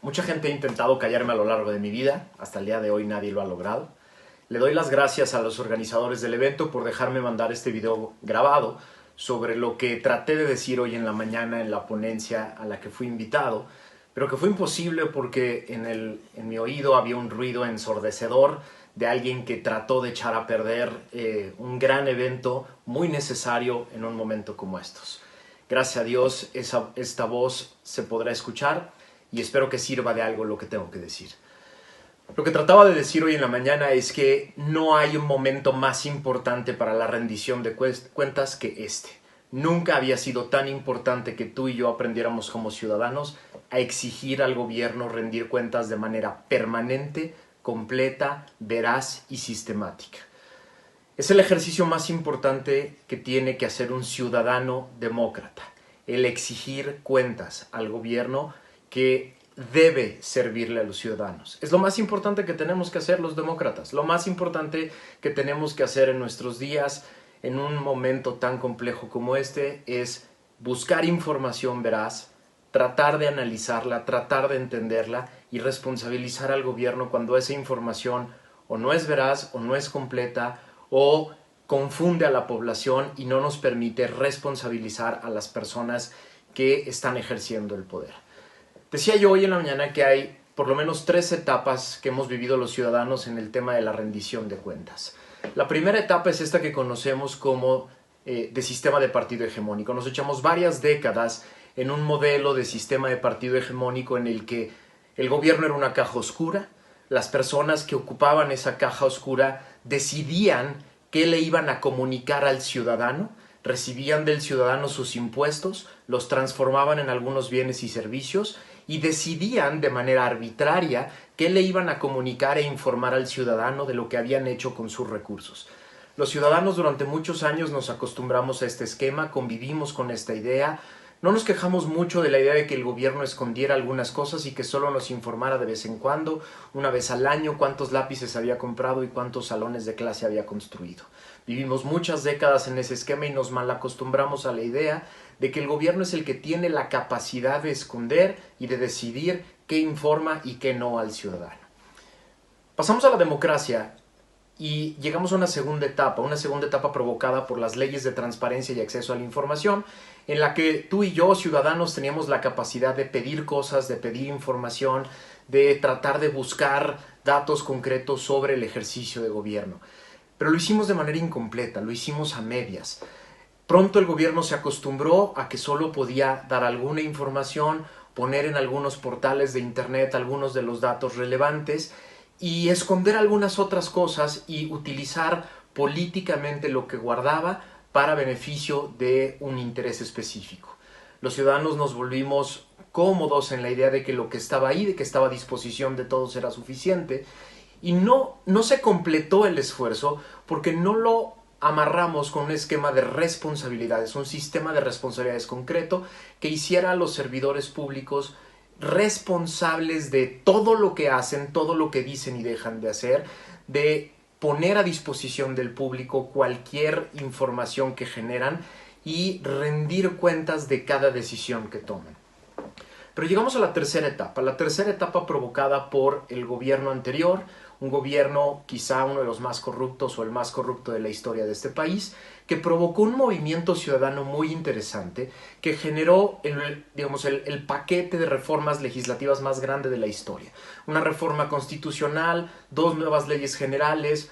Mucha gente ha intentado callarme a lo largo de mi vida, hasta el día de hoy nadie lo ha logrado. Le doy las gracias a los organizadores del evento por dejarme mandar este video grabado sobre lo que traté de decir hoy en la mañana en la ponencia a la que fui invitado, pero que fue imposible porque en mi oído había un ruido ensordecedor de alguien que trató de echar a perder un gran evento muy necesario en un momento como estos. Gracias a Dios esta voz se podrá escuchar y espero que sirva de algo lo que tengo que decir. Lo que trataba de decir hoy en la mañana es que no hay un momento más importante para la rendición de cuentas que este. Nunca había sido tan importante que tú y yo aprendiéramos como ciudadanos a exigir al gobierno rendir cuentas de manera permanente, completa, veraz y sistemática. Es el ejercicio más importante que tiene que hacer un ciudadano demócrata, el exigir cuentas al gobierno que debe servirle a los ciudadanos. Es lo más importante que tenemos que hacer los demócratas, lo más importante que tenemos que hacer en nuestros días, en un momento tan complejo como este, es buscar información veraz, tratar de analizarla, tratar de entenderla y responsabilizar al gobierno cuando esa información o no es veraz o no es completa o confunde a la población y no nos permite responsabilizar a las personas que están ejerciendo el poder. Decía yo hoy en la mañana que hay por lo menos 3 etapas que hemos vivido los ciudadanos en el tema de la rendición de cuentas. La primera etapa es esta que conocemos como de sistema de partido hegemónico. Nos echamos varias décadas en un modelo de sistema de partido hegemónico en el que el gobierno era una caja oscura, las personas que ocupaban esa caja oscura decidían qué le iban a comunicar al ciudadano, recibían del ciudadano sus impuestos, los transformaban en algunos bienes y servicios y decidían de manera arbitraria qué le iban a comunicar e informar al ciudadano de lo que habían hecho con sus recursos. Los ciudadanos durante muchos años nos acostumbramos a este esquema, convivimos con esta idea, no nos quejamos mucho de la idea de que el gobierno escondiera algunas cosas y que solo nos informara de vez en cuando, una vez al año, cuántos lápices había comprado y cuántos salones de clase había construido. Vivimos muchas décadas en ese esquema y nos malacostumbramos a la idea de que el gobierno es el que tiene la capacidad de esconder y de decidir qué informa y qué no al ciudadano. Pasamos a la democracia y llegamos a una segunda etapa provocada por las leyes de transparencia y acceso a la información, en la que tú y yo, ciudadanos, teníamos la capacidad de pedir cosas, de pedir información, de tratar de buscar datos concretos sobre el ejercicio de gobierno. Pero lo hicimos de manera incompleta, lo hicimos a medias. Pronto el gobierno se acostumbró a que solo podía dar alguna información, poner en algunos portales de internet algunos de los datos relevantes y esconder algunas otras cosas y utilizar políticamente lo que guardaba para beneficio de un interés específico. Los ciudadanos nos volvimos cómodos en la idea de que lo que estaba ahí, de que estaba a disposición de todos era suficiente y no se completó el esfuerzo porque no lo amarramos con un esquema de responsabilidades, un sistema de responsabilidades concreto que hiciera a los servidores públicos responsables de todo lo que hacen, todo lo que dicen y dejan de hacer, de poner a disposición del público cualquier información que generan y rendir cuentas de cada decisión que toman. Pero llegamos a la tercera etapa provocada por el gobierno anterior, un gobierno quizá uno de los más corruptos o el más corrupto de la historia de este país, que provocó un movimiento ciudadano muy interesante que generó el paquete de reformas legislativas más grande de la historia. Una reforma constitucional, 2 nuevas leyes generales,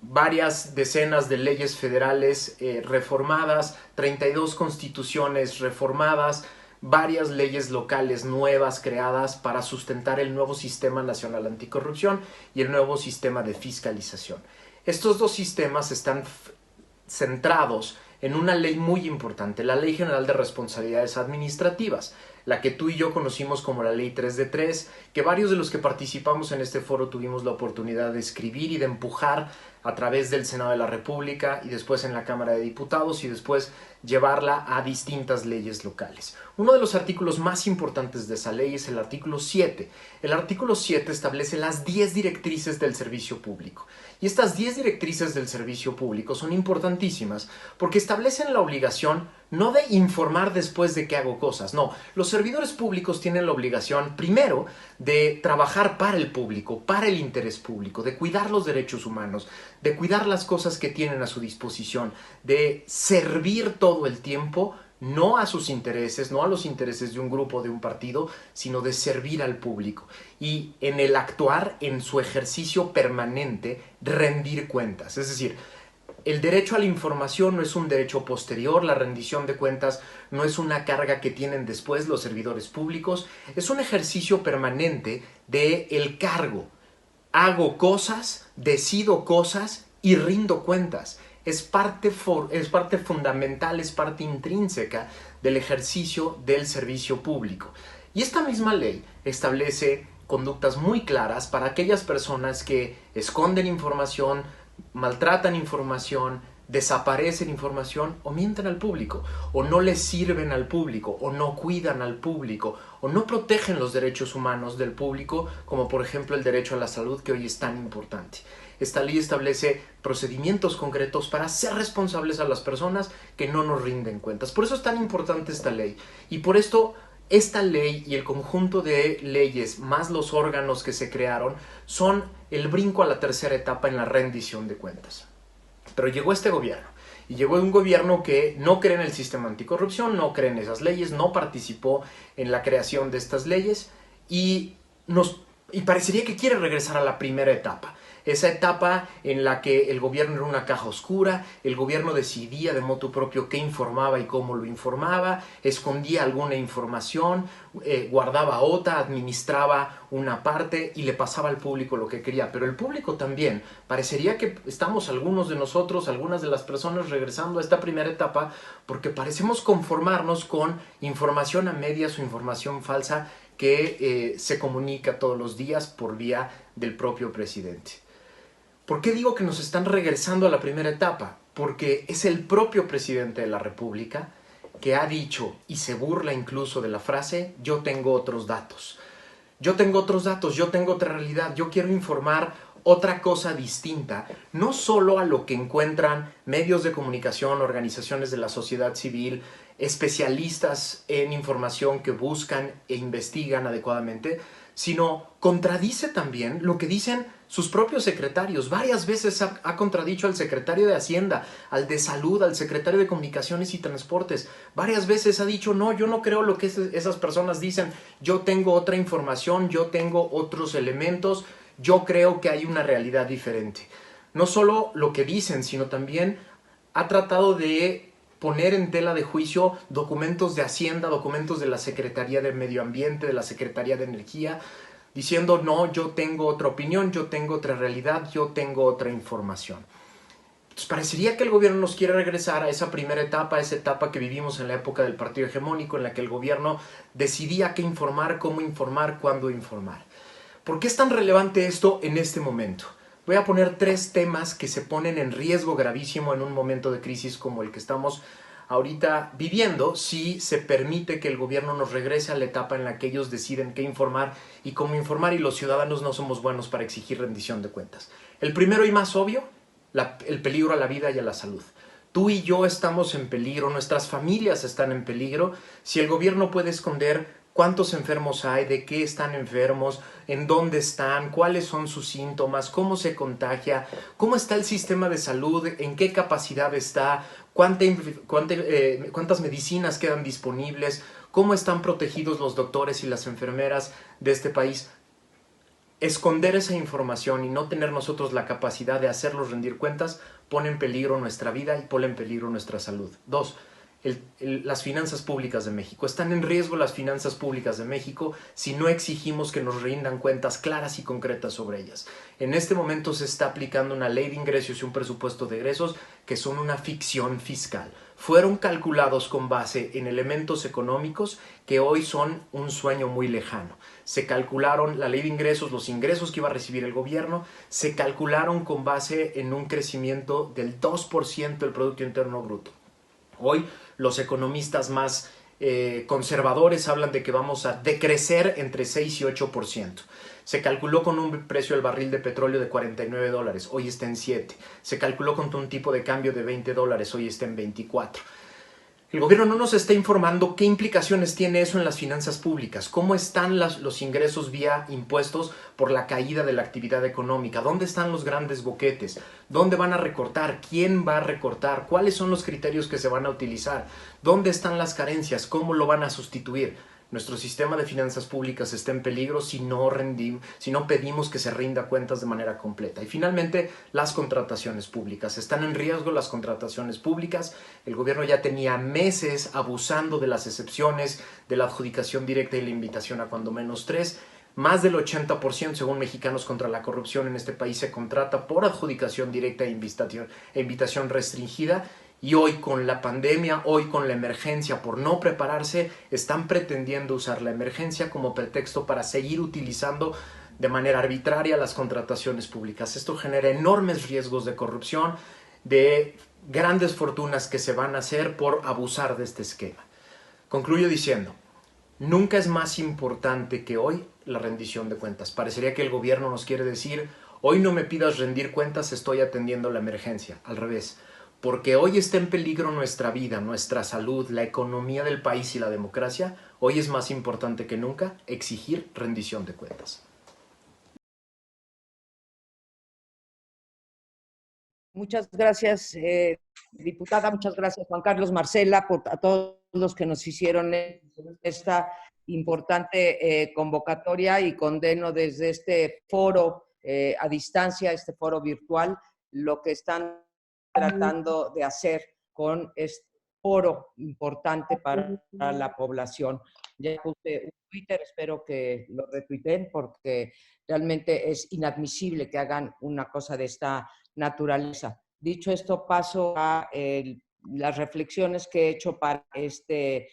varias decenas de leyes federales reformadas, 32 constituciones reformadas, varias leyes locales nuevas creadas para sustentar el nuevo Sistema Nacional Anticorrupción y el nuevo sistema de fiscalización. Estos 2 sistemas están centrados en una ley muy importante, la Ley General de Responsabilidades Administrativas, la que tú y yo conocimos como la Ley 3 de 3, que varios de los que participamos en este foro tuvimos la oportunidad de escribir y de empujar a través del Senado de la República y después en la Cámara de Diputados y después llevarla a distintas leyes locales. Uno de los artículos más importantes de esa ley es el artículo 7. El artículo 7 establece las 10 directrices del servicio público. Y estas 10 directrices del servicio público son importantísimas porque establecen la obligación no de informar después de que hago cosas. No, los servidores públicos tienen la obligación, primero, de trabajar para el público, para el interés público, de cuidar los derechos humanos, de cuidar las cosas que tienen a su disposición, de servir todo el tiempo, no a sus intereses, no a los intereses de un grupo, de un partido, sino de servir al público. Y en el actuar, en su ejercicio permanente, rendir cuentas. Es decir, el derecho a la información no es un derecho posterior, la rendición de cuentas no es una carga que tienen después los servidores públicos, es un ejercicio permanente del cargo. Hago cosas, decido cosas y rindo cuentas. Es parte fundamental, es parte intrínseca del ejercicio del servicio público. Y esta misma ley establece conductas muy claras para aquellas personas que esconden información, maltratan información, desaparecen información o mienten al público, o no les sirven al público, o no cuidan al público, o no protegen los derechos humanos del público, como por ejemplo el derecho a la salud, que hoy es tan importante. Esta ley establece procedimientos concretos para hacer responsables a las personas que no nos rinden cuentas. Por eso es tan importante esta ley, y por esto esta ley y el conjunto de leyes más los órganos que se crearon son el brinco a la tercera etapa en la rendición de cuentas. Pero llegó este gobierno, y llegó un gobierno que no cree en el sistema anticorrupción, no cree en esas leyes, no participó en la creación de estas leyes y parecería que quiere regresar a la primera etapa. Esa etapa en la que el gobierno era una caja oscura, el gobierno decidía de motu propio qué informaba y cómo lo informaba, escondía alguna información, guardaba otra, administraba una parte y le pasaba al público lo que quería. Pero el público también, parecería que estamos algunos de nosotros, algunas de las personas regresando a esta primera etapa porque parecemos conformarnos con información a medias o información falsa que se comunica todos los días por vía del propio presidente. ¿Por qué digo que nos están regresando a la primera etapa? Porque es el propio presidente de la República que ha dicho, y se burla incluso de la frase, yo tengo otros datos. Yo tengo otros datos, yo tengo otra realidad, yo quiero informar otra cosa distinta, no solo a lo que encuentran medios de comunicación, organizaciones de la sociedad civil, especialistas en información que buscan e investigan adecuadamente, sino contradice también lo que dicen sus propios secretarios. Varias veces ha contradicho al secretario de Hacienda, al de Salud, al secretario de Comunicaciones y Transportes. Varias veces ha dicho, no, yo no creo lo que esas personas dicen, yo tengo otra información, yo tengo otros elementos, yo creo que hay una realidad diferente. No solo lo que dicen, sino también ha tratado de poner en tela de juicio documentos de Hacienda, documentos de la Secretaría de Medio Ambiente, de la Secretaría de Energía, diciendo, no, yo tengo otra opinión, yo tengo otra realidad, yo tengo otra información. Entonces parecería que el gobierno nos quiere regresar a esa primera etapa, a esa etapa que vivimos en la época del partido hegemónico, en la que el gobierno decidía qué informar, cómo informar, cuándo informar. ¿Por qué es tan relevante esto en este momento? Voy a poner 3 temas que se ponen en riesgo gravísimo en un momento de crisis como el que estamos ahorita viviendo, si se permite que el gobierno nos regrese a la etapa en la que ellos deciden qué informar y cómo informar, y los ciudadanos no somos buenos para exigir rendición de cuentas. El primero y más obvio, el peligro a la vida y a la salud. Tú y yo estamos en peligro, nuestras familias están en peligro, si el gobierno puede esconder cuántos enfermos hay, de qué están enfermos, en dónde están, cuáles son sus síntomas, cómo se contagia, cómo está el sistema de salud, en qué capacidad está, cuántas medicinas quedan disponibles, cómo están protegidos los doctores y las enfermeras de este país. Esconder esa información y no tener nosotros la capacidad de hacerlos rendir cuentas pone en peligro nuestra vida y pone en peligro nuestra salud. 2. Las finanzas públicas de México. Están en riesgo las finanzas públicas de México si no exigimos que nos rindan cuentas claras y concretas sobre ellas. En este momento se está aplicando una ley de ingresos y un presupuesto de egresos que son una ficción fiscal. Fueron calculados con base en elementos económicos que hoy son un sueño muy lejano. Se calcularon la ley de ingresos, los ingresos que iba a recibir el gobierno, se calcularon con base en un crecimiento del 2% del Producto Interno Bruto. Hoy los economistas más conservadores hablan de que vamos a decrecer entre 6 y 8%. Se calculó con un precio del barril de petróleo de $49, hoy está en 7. Se calculó con un tipo de cambio de $20, hoy está en 24. El gobierno no nos está informando qué implicaciones tiene eso en las finanzas públicas, cómo están los ingresos vía impuestos por la caída de la actividad económica, dónde están los grandes boquetes, dónde van a recortar, quién va a recortar, cuáles son los criterios que se van a utilizar, dónde están las carencias, cómo lo van a sustituir. Nuestro sistema de finanzas públicas está en peligro si no pedimos que se rinda cuentas de manera completa. Y finalmente, las contrataciones públicas. Están en riesgo las contrataciones públicas. El gobierno ya tenía meses abusando de las excepciones, de la adjudicación directa y la invitación a cuando menos tres. Más del 80%, según Mexicanos contra la Corrupción, en este país se contrata por adjudicación directa e invitación restringida. Y hoy con la pandemia, hoy con la emergencia, por no prepararse, están pretendiendo usar la emergencia como pretexto para seguir utilizando de manera arbitraria las contrataciones públicas. Esto genera enormes riesgos de corrupción, de grandes fortunas que se van a hacer por abusar de este esquema. Concluyo diciendo, nunca es más importante que hoy la rendición de cuentas. Parecería que el gobierno nos quiere decir, hoy no me pidas rendir cuentas, estoy atendiendo la emergencia. Al revés, porque hoy está en peligro nuestra vida, nuestra salud, la economía del país y la democracia, hoy es más importante que nunca exigir rendición de cuentas. Muchas gracias, diputada. Muchas gracias, Juan Carlos, Marcela, a todos los que nos hicieron esta importante convocatoria, y condeno desde este foro a distancia, este foro virtual, lo que están tratando de hacer con este foro importante para la población. Ya puse un Twitter, espero que lo retuiteen, porque realmente es inadmisible que hagan una cosa de esta naturaleza. Dicho esto, paso a las reflexiones que he hecho para este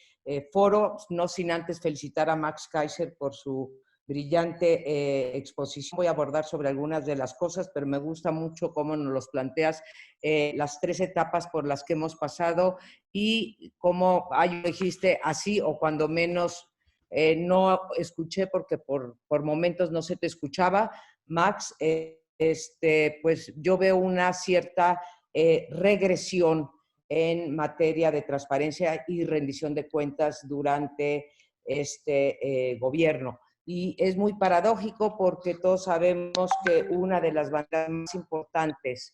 foro, no sin antes felicitar a Max Kaiser por su brillante exposición. Voy a abordar sobre algunas de las cosas, pero me gusta mucho cómo nos los planteas, las 3 etapas por las que hemos pasado y cómo dijiste así, o cuando menos no escuché porque por momentos no se te escuchaba, Max. Pues yo veo una cierta regresión en materia de transparencia y rendición de cuentas durante este gobierno. Y es muy paradójico porque todos sabemos que una de las banderas más importantes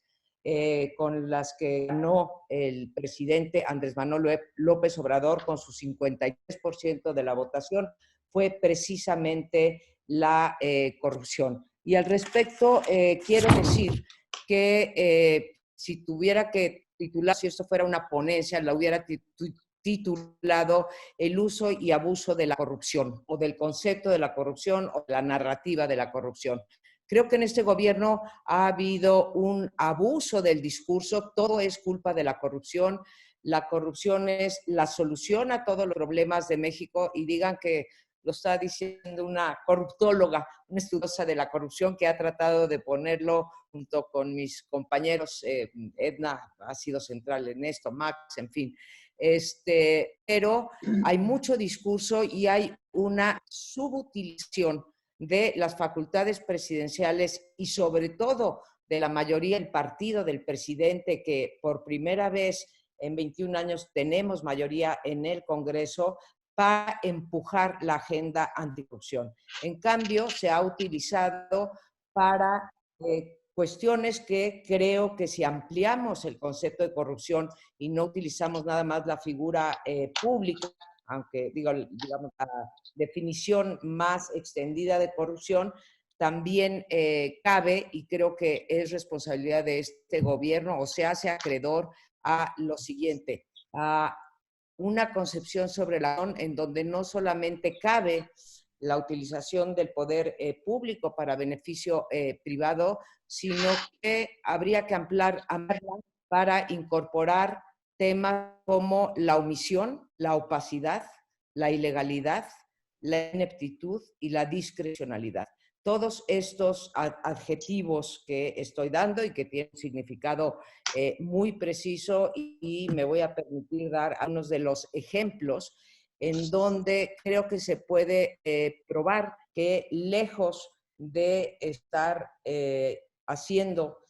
con las que ganó el presidente Andrés Manuel López Obrador con su 53% de la votación fue precisamente la corrupción. Y al respecto, quiero decir que si tuviera que titular, si esto fuera una ponencia, la hubiera titulado El uso y abuso de la corrupción, o del concepto de la corrupción, o de la narrativa de la corrupción. Creo que en este gobierno ha habido un abuso del discurso, todo es culpa de la corrupción es la solución a todos los problemas de México, y digan que lo está diciendo una corruptóloga, una estudiosa de la corrupción que ha tratado de ponerlo junto con mis compañeros. Edna ha sido central en esto, Max, en fin. Pero hay mucho discurso y hay una subutilización de las facultades presidenciales y sobre todo de la mayoría del partido del presidente, que por primera vez en 21 años tenemos mayoría en el Congreso, para empujar la agenda anticorrupción. En cambio, se ha utilizado para cuestiones que creo que si ampliamos el concepto de corrupción y no utilizamos nada más la figura pública, aunque digamos la definición más extendida de corrupción, también cabe, y creo que es responsabilidad de este gobierno, o se hace acreedor a lo siguiente, a una concepción sobre la en donde no solamente cabe la utilización del poder público para beneficio privado, sino que habría que ampliarla para incorporar temas como la omisión, la opacidad, la ilegalidad, la ineptitud y la discrecionalidad. Todos estos adjetivos que estoy dando y que tienen un significado muy preciso, y me voy a permitir dar algunos de los ejemplos en donde creo que se puede probar que, lejos de estar haciendo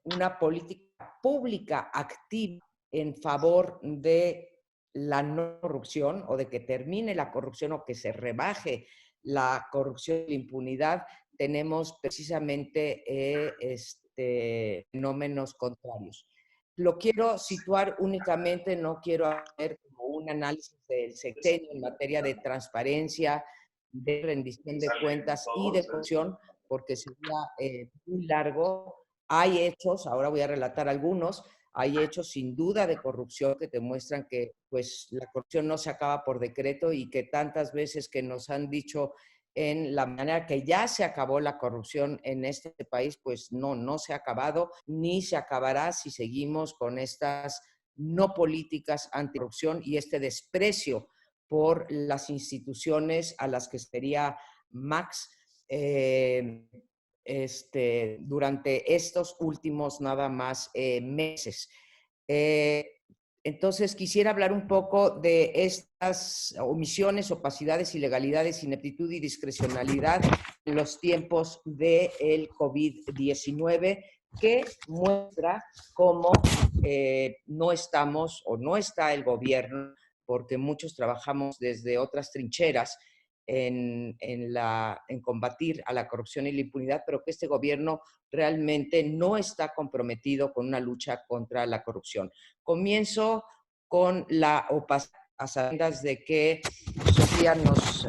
una política pública activa en favor de la no corrupción o de que termine la corrupción o que se rebaje la corrupción y la impunidad, tenemos precisamente fenómenos contrarios. Lo quiero situar únicamente, no quiero hacer como un análisis del sexenio en materia de transparencia, de rendición de cuentas y de corrupción, porque sería muy largo. Hay hechos, ahora voy a relatar algunos, hay hechos sin duda de corrupción que demuestran que pues, la corrupción no se acaba por decreto y que tantas veces que nos han dicho en la manera que ya se acabó la corrupción en este país, pues no se ha acabado ni se acabará si seguimos con estas no políticas anticorrupción y este desprecio por las instituciones a las que sería Max durante estos últimos nada más meses. Entonces, quisiera hablar un poco de estas omisiones, opacidades, ilegalidades, ineptitud y discrecionalidad en los tiempos del COVID-19, que muestra cómo no estamos o no está el gobierno, porque muchos trabajamos desde otras trincheras en combatir a la corrupción y la impunidad, pero que este gobierno realmente no está comprometido con una lucha contra la corrupción. Comienzo con la opacidad, a sabiendas de que Sofía nos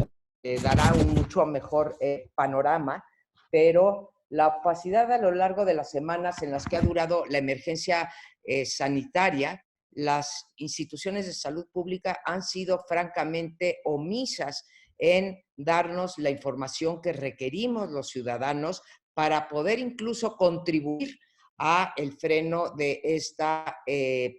dará un mucho mejor panorama, pero la opacidad a lo largo de las semanas en las que ha durado la emergencia sanitaria, las instituciones de salud pública han sido francamente omisas en darnos la información que requerimos los ciudadanos para poder incluso contribuir a el freno de esta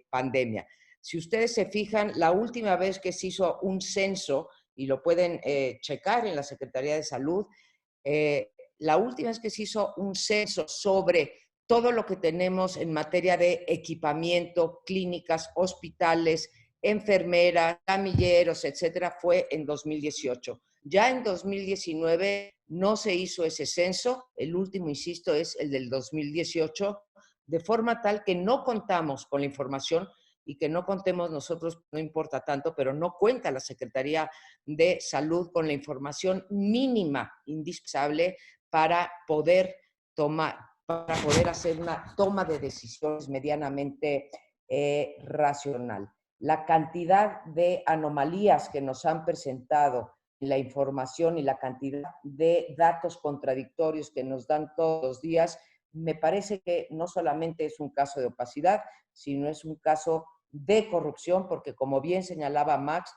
pandemia. Si ustedes se fijan, la última vez que se hizo un censo, y lo pueden checar en la Secretaría de Salud, la última vez que se hizo un censo sobre todo lo que tenemos en materia de equipamiento, clínicas, hospitales, enfermeras, camilleros, etcétera, fue en 2018. Ya en 2019 no se hizo ese censo, el último, insisto, es el del 2018, de forma tal que no contamos con la información y que no contemos nosotros, no importa tanto, pero no cuenta la Secretaría de Salud con la información mínima indispensable para poder hacer una toma de decisiones medianamente racional. La cantidad de anomalías que nos han presentado en la información y la cantidad de datos contradictorios que nos dan todos los días, me parece que no solamente es un caso de opacidad, sino es un caso de corrupción, porque como bien señalaba Max,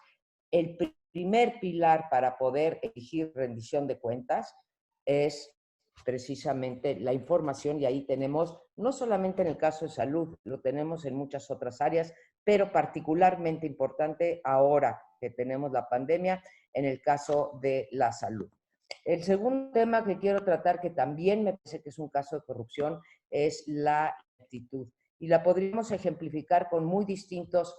el primer pilar para poder exigir rendición de cuentas es precisamente la información, y ahí tenemos, no solamente en el caso de salud, lo tenemos en muchas otras áreas, pero particularmente importante ahora que tenemos la pandemia, en el caso de la salud. El segundo tema que quiero tratar, que también me parece que es un caso de corrupción, es la actitud. Y la podríamos ejemplificar con muy distintos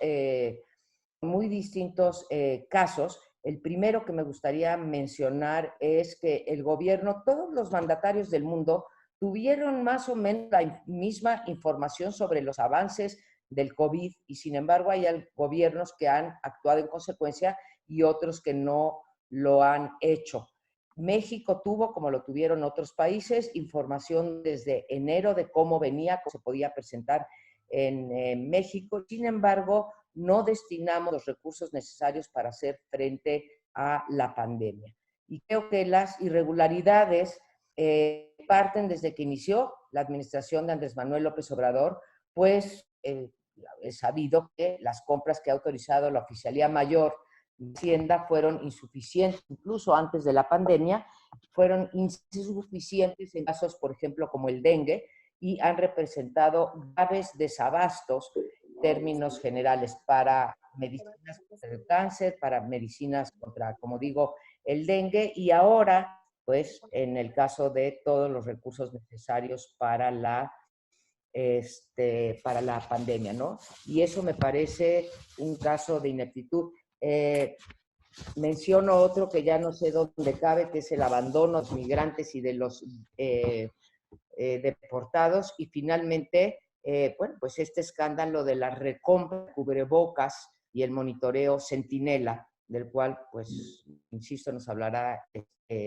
casos. El primero que me gustaría mencionar es que el gobierno, todos los mandatarios del mundo, tuvieron más o menos la misma información sobre los avances del COVID y sin embargo hay gobiernos que han actuado en consecuencia y otros que no lo han hecho. México tuvo, como lo tuvieron otros países, información desde enero de cómo venía, cómo se podía presentar en México. Sin embargo, no destinamos los recursos necesarios para hacer frente a la pandemia. Y creo que las irregularidades parten desde que inició la administración de Andrés Manuel López Obrador, pues es sabido que las compras que ha autorizado la Oficialía Mayor de Hacienda fueron insuficientes, incluso antes de la pandemia, fueron insuficientes en casos, por ejemplo, como el dengue, y han representado graves desabastos términos generales para medicinas contra el cáncer, para medicinas contra, como digo, el dengue y ahora, pues, en el caso de todos los recursos necesarios para para la pandemia, ¿no? Y eso me parece un caso de ineptitud. Menciono otro que ya no sé dónde cabe, que es el abandono de los migrantes y de los deportados. Y finalmente, bueno, pues este escándalo de la recompra de cubrebocas y el monitoreo Centinela, del cual, pues, insisto, nos hablará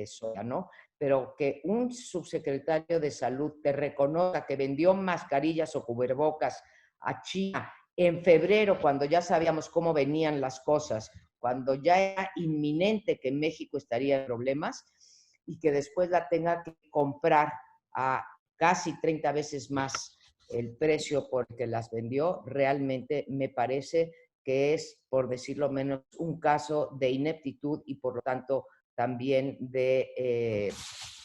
Sonia, ¿no? Pero que un subsecretario de Salud te reconozca que vendió mascarillas o cubrebocas a China en febrero, cuando ya sabíamos cómo venían las cosas, cuando ya era inminente que México estaría en problemas, y que después la tenga que comprar a casi 30 veces más el precio por el que las vendió, realmente me parece que es, por decirlo menos, un caso de ineptitud y por lo tanto también de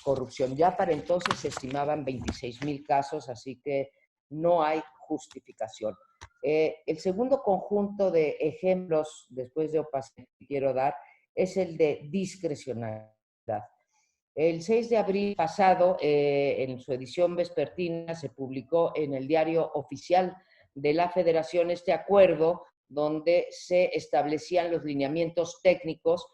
corrupción. Ya para entonces se estimaban 26,000 casos, así que no hay justificación. El segundo conjunto de ejemplos, después de opacidad, que quiero dar, es el de discrecionalidad. El 6 de abril pasado, en su edición vespertina, se publicó en el Diario Oficial de la Federación este acuerdo donde se establecían los lineamientos técnicos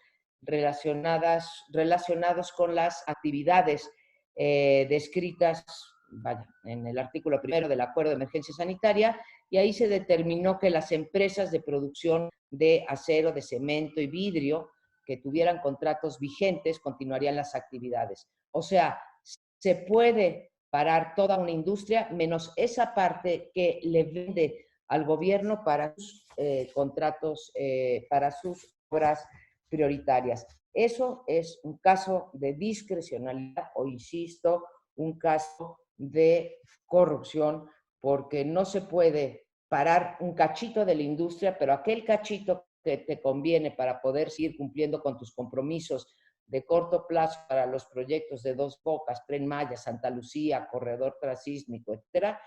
relacionados con las actividades descritas, vaya, en el artículo primero del Acuerdo de Emergencia Sanitaria, y ahí se determinó que las empresas de producción de acero, de cemento y vidrio que tuvieran contratos vigentes continuarían las actividades. O sea, se puede parar toda una industria menos esa parte que le vende al gobierno para sus contratos, para sus obras prioritarias. Eso es un caso de discrecionalidad o, insisto, un caso de corrupción, porque no se puede parar un cachito de la industria, pero aquel cachito que te conviene para poder seguir cumpliendo con tus compromisos de corto plazo para los proyectos de Dos Bocas, Tren Maya, Santa Lucía, Corredor Transísmico, etcétera,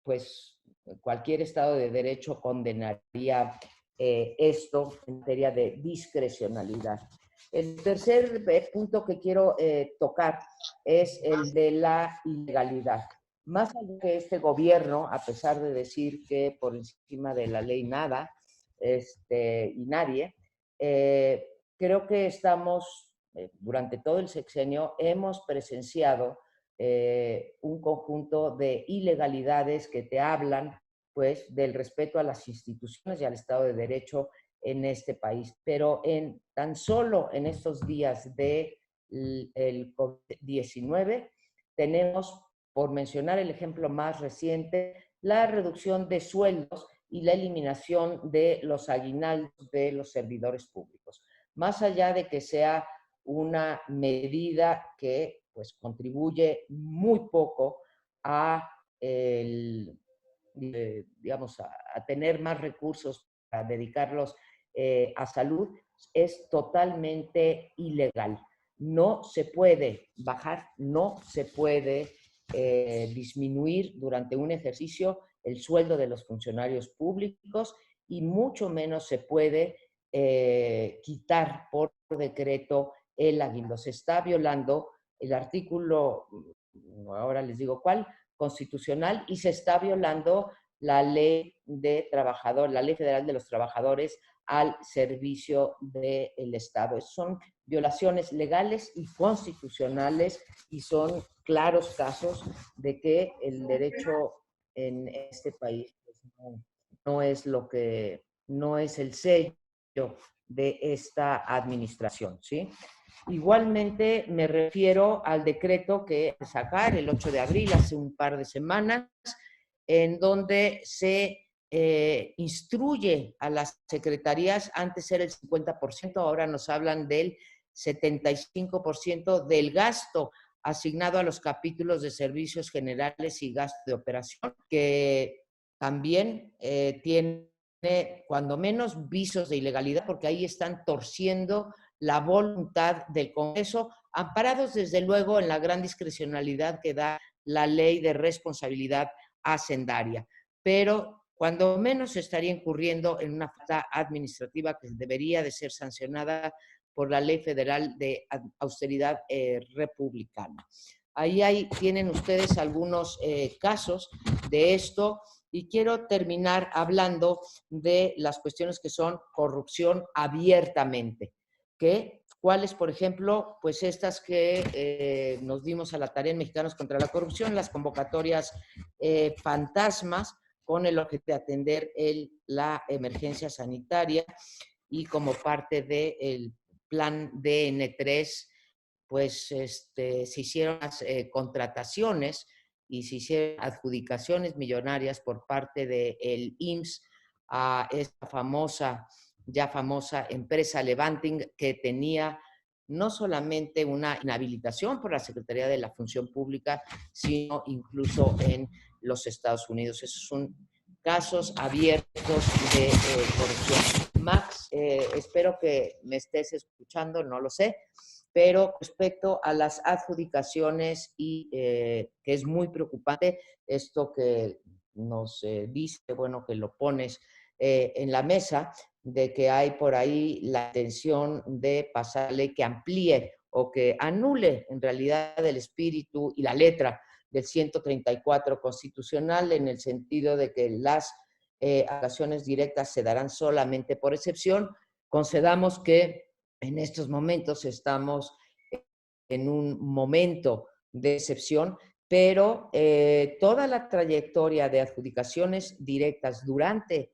pues cualquier Estado de Derecho condenaría esto en materia de discrecionalidad. El tercer punto que quiero tocar es el de la ilegalidad. Más allá de este gobierno, a pesar de decir que por encima de la ley nada y nadie, creo que estamos, durante todo el sexenio, hemos presenciado un conjunto de ilegalidades que te hablan, pues, del respeto a las instituciones y al Estado de Derecho en este país. Pero tan solo en estos días del COVID-19 tenemos, por mencionar el ejemplo más reciente, la reducción de sueldos y la eliminación de los aguinaldos de los servidores públicos. Más allá de que sea una medida que, pues, contribuye muy poco a digamos, a tener más recursos para dedicarlos a salud, es totalmente ilegal. No se puede bajar, no se puede disminuir durante un ejercicio el sueldo de los funcionarios públicos y mucho menos se puede quitar por decreto el aguinaldo. Se está violando el artículo, ahora les digo cuál, constitucional, y se está violando la ley de trabajador, la ley federal de los trabajadores al servicio del Estado. Son violaciones legales y constitucionales y son claros casos de que el derecho en este país pues, no es lo que, no es el sello de esta administración, ¿sí? Igualmente me refiero al decreto que sacar el 8 de abril, hace un par de semanas, en donde se instruye a las secretarías, antes era el 50%, ahora nos hablan del 75% del gasto asignado a los capítulos de servicios generales y gasto de operación, que también tiene cuando menos visos de ilegalidad, porque ahí están torciendo la voluntad del Congreso, amparados desde luego en la gran discrecionalidad que da la ley de responsabilidad hacendaria. Pero cuando menos se estaría incurriendo en una falta administrativa que debería de ser sancionada por la Ley Federal de Austeridad Republicana. Ahí tienen ustedes algunos casos de esto y quiero terminar hablando de las cuestiones que son corrupción abiertamente, que ¿Cuáles, por ejemplo? Pues estas que nos dimos a la tarea en Mexicanos contra la Corrupción, las convocatorias fantasmas, con el objetivo de atender la emergencia sanitaria, y como parte del plan DN3, pues se hicieron las contrataciones y se hicieron adjudicaciones millonarias por parte del IMSS a esta ya famosa empresa Levanting, que tenía no solamente una inhabilitación por la Secretaría de la Función Pública, sino incluso en los Estados Unidos. Esos son casos abiertos de corrupción. Max, espero que me estés escuchando, no lo sé, pero respecto a las adjudicaciones, y que es muy preocupante esto que nos dice, bueno, que lo pones en la mesa, de que hay por ahí la intención de pasarle que amplíe o que anule en realidad el espíritu y la letra del 134 constitucional, en el sentido de que las acciones directas se darán solamente por excepción. Concedamos que en estos momentos estamos en un momento de excepción, pero toda la trayectoria de adjudicaciones directas durante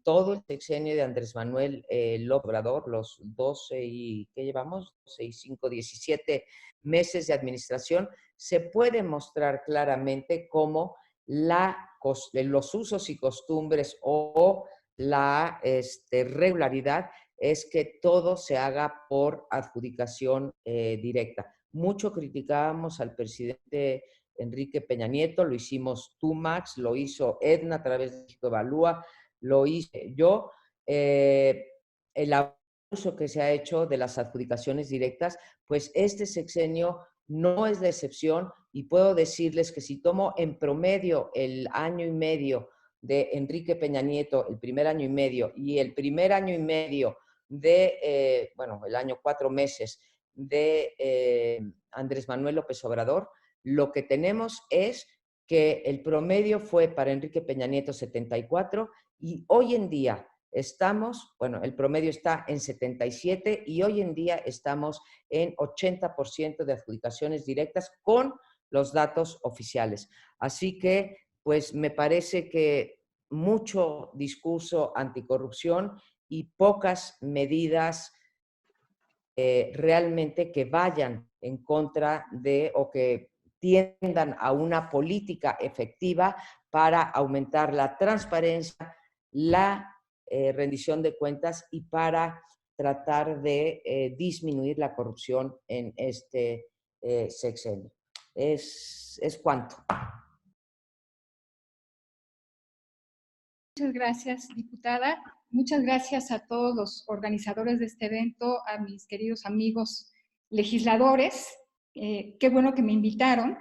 todo el sexenio de Andrés Manuel López Obrador, los 12 y, ¿qué llevamos? 12 y 5, 17 meses de administración, se puede mostrar claramente cómo los usos y costumbres o la regularidad es que todo se haga por adjudicación directa. Mucho criticábamos al presidente Enrique Peña Nieto, lo hicimos tú, Max, lo hizo Edna a través de México Evalúa, lo hice yo. El abuso que se ha hecho de las adjudicaciones directas, pues este sexenio no es la excepción, y puedo decirles que si tomo en promedio el año y medio de Enrique Peña Nieto, el primer año y medio, y el primer año y medio de, el año 4 meses de Andrés Manuel López Obrador, lo que tenemos es que el promedio fue para Enrique Peña Nieto 74, y hoy en día estamos, el promedio está en 77, y hoy en día estamos en 80% de adjudicaciones directas con los datos oficiales. Así que, pues me parece que mucho discurso anticorrupción y pocas medidas realmente que vayan en contra de, o que tiendan a una política efectiva para aumentar la transparencia, la rendición de cuentas, y para tratar de disminuir la corrupción en este sexenio. Es cuanto. Muchas gracias, diputada. Muchas gracias a todos los organizadores de este evento, a mis queridos amigos legisladores. Qué bueno que me invitaron.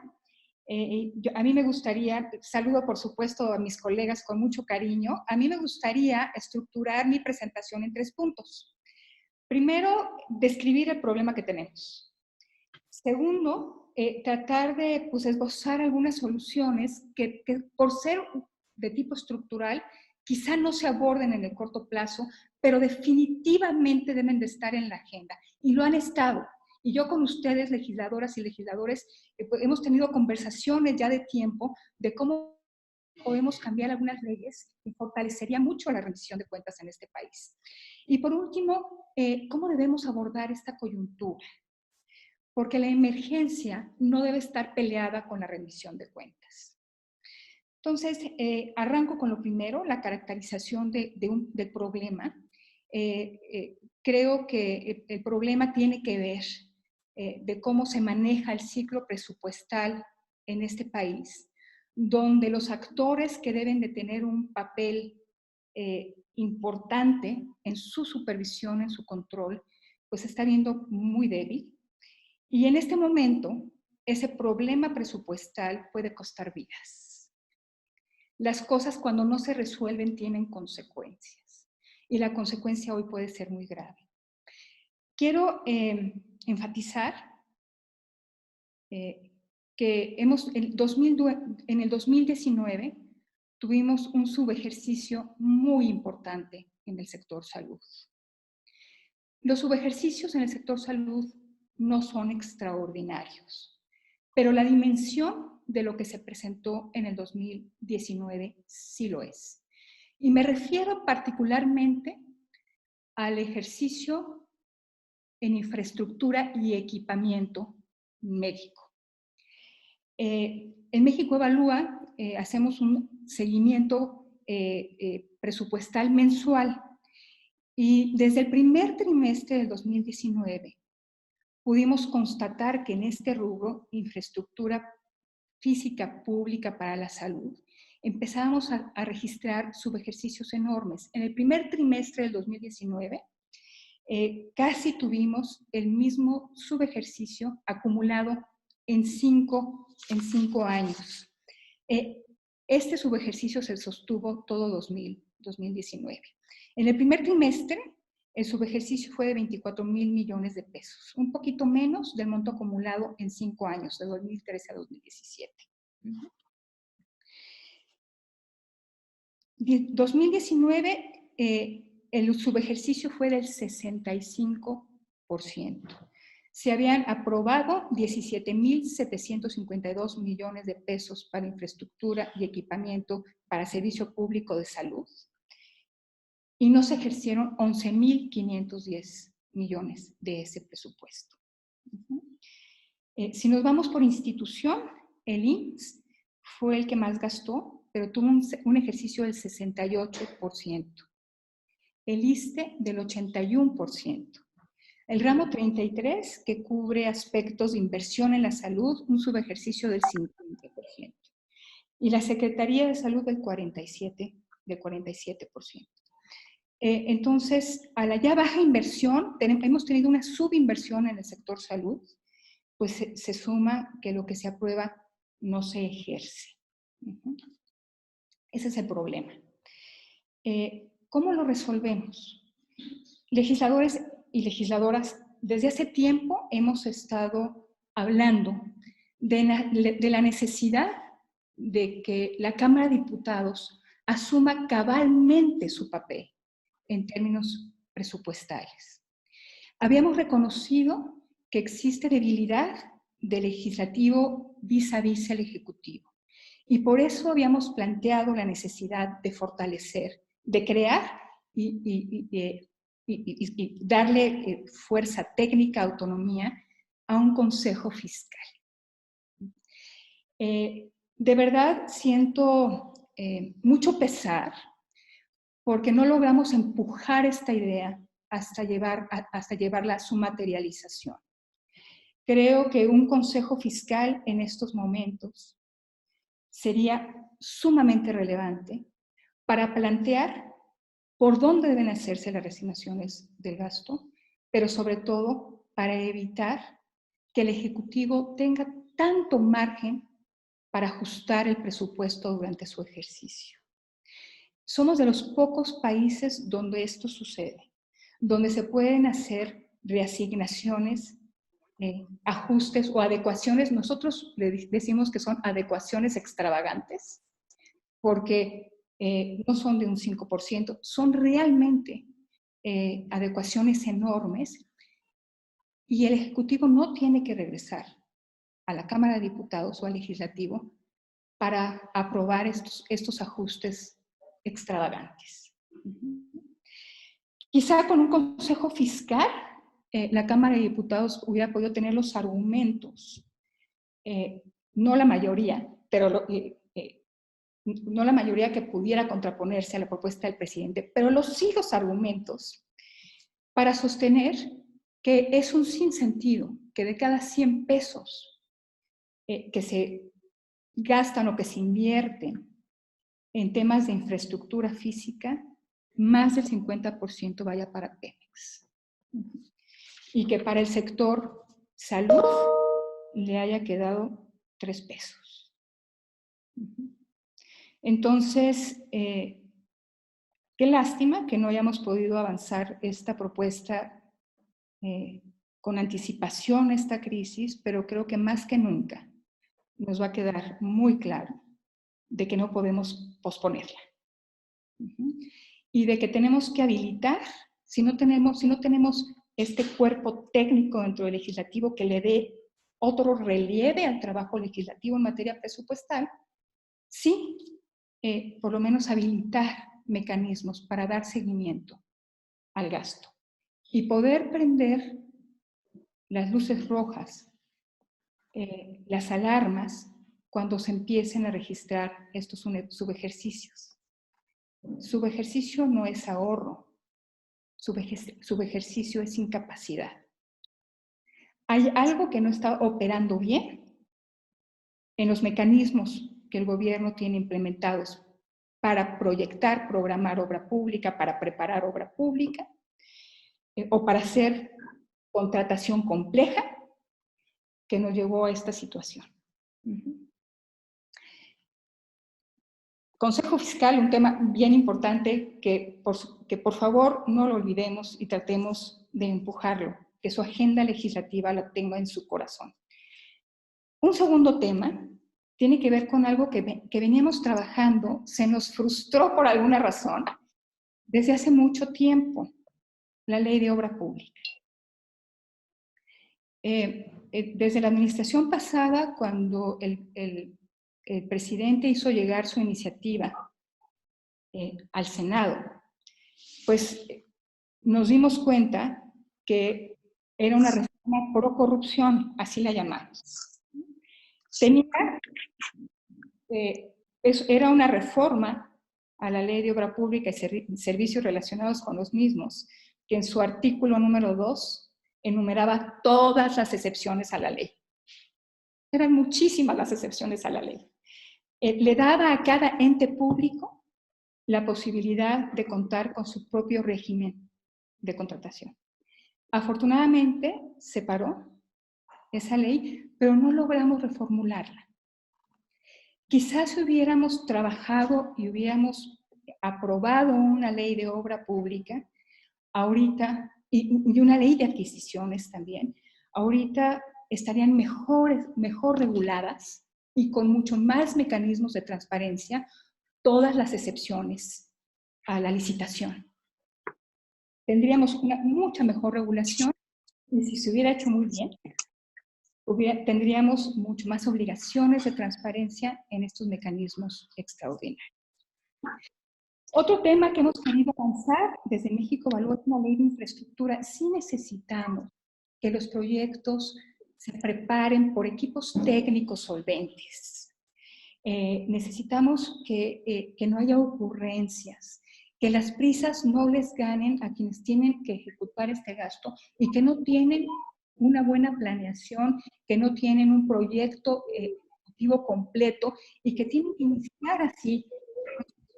A mí me gustaría, saludo por supuesto a mis colegas con mucho cariño, a mí me gustaría estructurar mi presentación en 3 puntos. Primero, describir el problema que tenemos. Segundo, tratar de esbozar algunas soluciones que por ser de tipo estructural quizá no se aborden en el corto plazo, pero definitivamente deben de estar en la agenda, y lo han estado. Y yo con ustedes, legisladoras y legisladores, hemos tenido conversaciones ya de tiempo de cómo podemos cambiar algunas leyes y fortalecería mucho la rendición de cuentas en este país. Y por último, ¿cómo debemos abordar esta coyuntura? Porque la emergencia no debe estar peleada con la rendición de cuentas. Entonces, arranco con lo primero, la caracterización del problema. Creo que el problema tiene que ver de cómo se maneja el ciclo presupuestal en este país, donde los actores que deben de tener un papel importante en su supervisión, en su control, pues se está viendo muy débil. Y en este momento, ese problema presupuestal puede costar vidas. Las cosas cuando no se resuelven tienen consecuencias, y la consecuencia hoy puede ser muy grave. Quiero enfatizar que en el 2019 tuvimos un subejercicio muy importante en el sector salud. Los subejercicios en el sector salud no son extraordinarios, pero la dimensión de lo que se presentó en el 2019 sí lo es. Y me refiero particularmente al ejercicio en infraestructura y equipamiento médico. En México Evalúa hacemos un seguimiento presupuestal mensual y desde el primer trimestre del 2019 pudimos constatar que en este rubro, infraestructura física pública para la salud, empezábamos a registrar subejercicios enormes. En el primer trimestre del 2019, casi tuvimos el mismo subejercicio acumulado en cinco años. Este subejercicio se sostuvo todo 2019. En el primer trimestre, el subejercicio fue de 24,000 millones de pesos, un poquito menos del monto acumulado en 5 años, de 2013 a 2017. 2019, el subejercicio fue del 65%. Se habían aprobado 17,752 millones de pesos para infraestructura y equipamiento para servicio público de salud y no se ejercieron 11,510 millones de ese presupuesto. Si nos vamos por institución, el IMSS fue el que más gastó, pero tuvo un ejercicio del 68%. El ISSSTE del 81%. El ramo 33, que cubre aspectos de inversión en la salud, un subejercicio del 50%. Y la Secretaría de Salud del 47%. Entonces, a la ya baja inversión, hemos tenido una subinversión en el sector salud, pues se suma que lo que se aprueba no se ejerce. Ese es el problema. ¿Cómo lo resolvemos? Legisladores y legisladoras, desde hace tiempo hemos estado hablando de la necesidad de que la Cámara de Diputados asuma cabalmente su papel en términos presupuestales. Habíamos reconocido que existe debilidad del legislativo vis a vis el ejecutivo y por eso habíamos planteado la necesidad de fortalecer, de crear y darle fuerza técnica, autonomía a un consejo fiscal. De verdad siento mucho pesar porque no logramos empujar esta idea hasta llevarla a su materialización. Creo que un consejo fiscal en estos momentos sería sumamente relevante para plantear por dónde deben hacerse las reasignaciones del gasto, pero sobre todo para evitar que el Ejecutivo tenga tanto margen para ajustar el presupuesto durante su ejercicio. Somos de los pocos países donde esto sucede, donde se pueden hacer reasignaciones, ajustes o adecuaciones. Nosotros le decimos que son adecuaciones extravagantes, porque no son de un 5%, son realmente adecuaciones enormes y el Ejecutivo no tiene que regresar a la Cámara de Diputados o al Legislativo para aprobar estos ajustes extravagantes. Quizá con un consejo fiscal la Cámara de Diputados hubiera podido tener los argumentos, no la mayoría, pero no la mayoría que pudiera contraponerse a la propuesta del presidente, pero sí los argumentos para sostener que es un sinsentido que de cada 100 pesos que se gastan o que se invierten en temas de infraestructura física, más del 50% vaya para Pemex. Y que para el sector salud le haya quedado 3 pesos. Entonces, qué lástima que no hayamos podido avanzar esta propuesta con anticipación a esta crisis, pero creo que más que nunca nos va a quedar muy claro de que no podemos posponerla. Y de que tenemos que habilitar, si no tenemos este cuerpo técnico dentro del legislativo que le dé otro relieve al trabajo legislativo en materia presupuestal, sí, por lo menos habilitar mecanismos para dar seguimiento al gasto y poder prender las luces rojas, las alarmas, cuando se empiecen a registrar estos subejercicios. Subejercicio no es ahorro, subejercicio es incapacidad. Hay algo que no está operando bien en los mecanismos que el gobierno tiene implementados para proyectar, programar obra pública, para preparar obra pública, o para hacer contratación compleja que nos llevó a esta situación. Consejo Fiscal, un tema bien importante que por favor no lo olvidemos y tratemos de empujarlo, que su agenda legislativa la tenga en su corazón. Un segundo tema tiene que ver con algo que veníamos trabajando, se nos frustró por alguna razón desde hace mucho tiempo, la Ley de Obra Pública. Desde la administración pasada, cuando el presidente hizo llegar su iniciativa al Senado, pues nos dimos cuenta que era una reforma pro corrupción, así la llamamos. Era una reforma a la Ley de Obra Pública y servicios relacionados con los mismos, que en su artículo número 2 enumeraba todas las excepciones a la ley. Eran muchísimas las excepciones a la ley. Le daba a cada ente público la posibilidad de contar con su propio régimen de contratación. Afortunadamente se paró esa ley, pero no logramos reformularla. Quizás si hubiéramos trabajado y hubiéramos aprobado una ley de obra pública, ahorita, y una ley de adquisiciones también, ahorita estarían mejor reguladas y con mucho más mecanismos de transparencia todas las excepciones a la licitación. Tendríamos una mucha mejor regulación y si se hubiera hecho muy bien, tendríamos mucho más obligaciones de transparencia en estos mecanismos extraordinarios. Otro tema que hemos querido avanzar desde México Evalúa es una ley de infraestructura. Sí necesitamos que los proyectos se preparen por equipos técnicos solventes. Necesitamos que no haya ocurrencias, que las prisas no les ganen a quienes tienen que ejecutar este gasto y que no tienen una buena planeación, que no tienen un proyecto ejecutivo completo y que tienen que iniciar así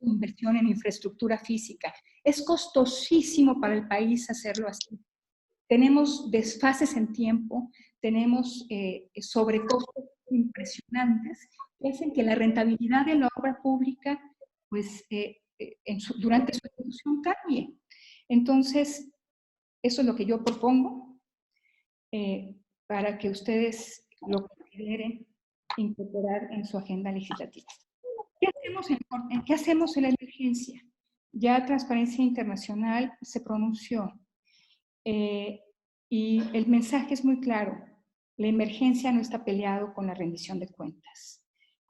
inversión en infraestructura física. Es costosísimo para el país hacerlo así. Tenemos desfases en tiempo, tenemos sobrecostos impresionantes que hacen que la rentabilidad de la obra pública pues, durante su ejecución cambie. Entonces, eso es lo que yo propongo para que ustedes lo consideren incorporar en su agenda legislativa. ¿Qué hacemos en la emergencia? Ya Transparencia Internacional se pronunció y el mensaje es muy claro. La emergencia no está peleado con la rendición de cuentas.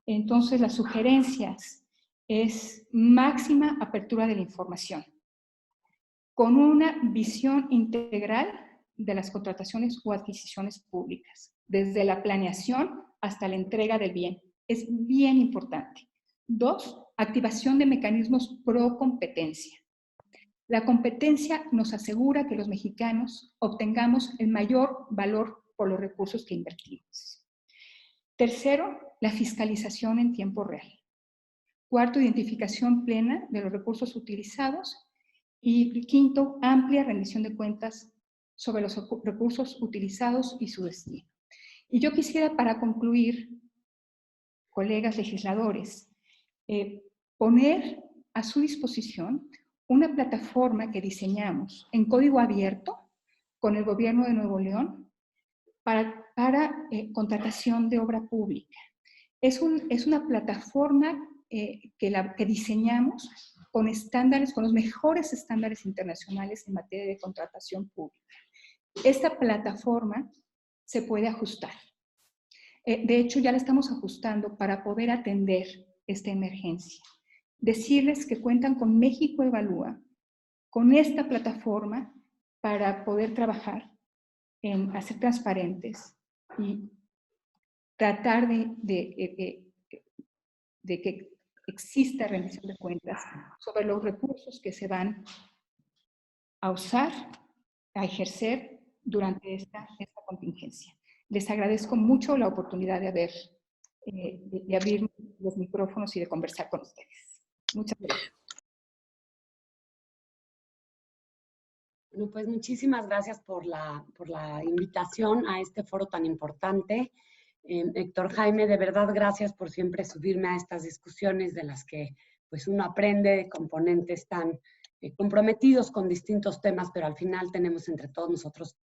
Entonces, las sugerencias es máxima apertura de la información, con una visión integral de las contrataciones o adquisiciones públicas, desde la planeación hasta la entrega del bien. Es bien importante. 2, activación de mecanismos pro competencia. La competencia nos asegura que los mexicanos obtengamos el mayor valor por los recursos que invertimos. 3, la fiscalización en tiempo real. 4, identificación plena de los recursos utilizados. Y 5, amplia rendición de cuentas sobre los recursos utilizados y su destino. Y yo quisiera, para concluir, colegas legisladores, poner a su disposición una plataforma que diseñamos en código abierto con el Gobierno de Nuevo León para contratación de obra pública. Es una plataforma que diseñamos con estándares, con los mejores estándares internacionales en materia de contratación pública. esta plataforma se puede ajustar. De hecho, ya la estamos ajustando para poder atender esta emergencia. Decirles que cuentan con México Evalúa, con esta plataforma para poder trabajar en hacer transparentes y tratar de que exista rendición de cuentas sobre los recursos que se van a usar, a ejercer durante esta contingencia. Les agradezco mucho la oportunidad de abrir los micrófonos y de conversar con ustedes. Muchas gracias. Bueno, pues muchísimas gracias por la invitación a este foro tan importante. Héctor Jaime, de verdad gracias por siempre subirme a estas discusiones de las que pues uno aprende de componentes tan comprometidos con distintos temas, pero al final tenemos entre todos nosotros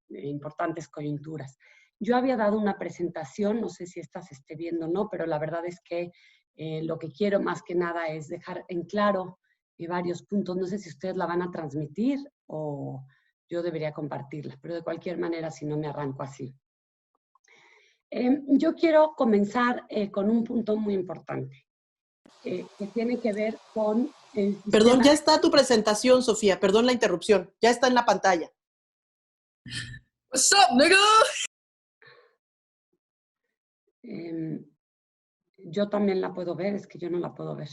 importantes coyunturas. Yo había dado una presentación, no sé si esta se esté viendo o no, pero la verdad es que lo que quiero más que nada es dejar en claro varios puntos. No sé si ustedes la van a transmitir o yo debería compartirla, pero de cualquier manera, si no, me arranco así. Yo quiero comenzar con un punto muy importante, que tiene que ver con el sistema. Perdón, ya está tu presentación, Sofía, perdón la interrupción, ya está en la pantalla. What's up, nigga? Yo también la puedo ver, es que yo no la puedo ver.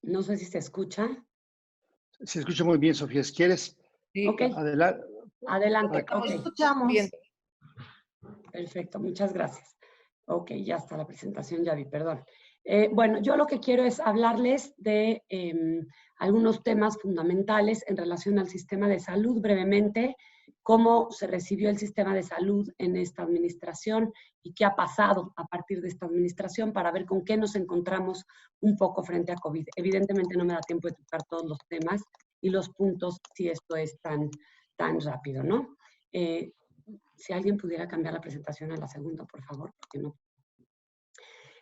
No sé si se escucha. Se escucha muy bien, Sofía. Si quieres, Sí, Ok, adelante. Nos Ok, escuchamos. bien. perfecto, muchas gracias. Ok, ya está la presentación, ya vi, perdón. Bueno, yo lo que quiero es hablarles de algunos temas fundamentales en relación al sistema de salud brevemente, cómo se recibió el sistema de salud en esta administración y qué ha pasado a partir de esta administración para ver con qué nos encontramos un poco frente a COVID. Evidentemente no me da tiempo de tocar todos los temas y los puntos si esto es tan rápido, ¿no? Si alguien pudiera cambiar la presentación a la segunda, por favor, porque no.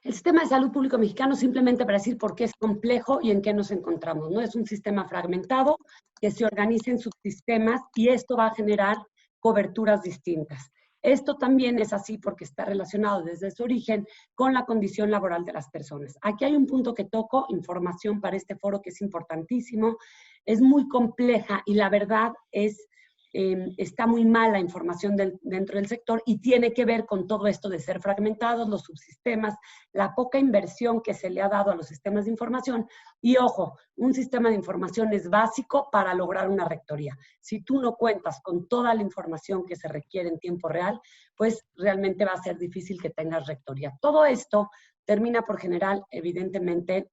El sistema de salud público mexicano, simplemente para decir por qué es complejo y en qué nos encontramos, ¿no? Es un sistema fragmentado que se organiza en subsistemas y esto va a generar coberturas distintas. Esto también es así porque está relacionado desde su origen con la condición laboral de las personas. Aquí hay un punto que toco, información para este foro que es importantísimo, es muy compleja y la verdad es está muy mal la información dentro del sector y tiene que ver con todo esto de ser fragmentados, los subsistemas, la poca inversión que se le ha dado a los sistemas de información. Y ojo, un sistema de información es básico para lograr una rectoría. Si tú no cuentas con toda la información que se requiere en tiempo real, pues realmente va a ser difícil que tengas rectoría. Todo esto termina por generar, evidentemente,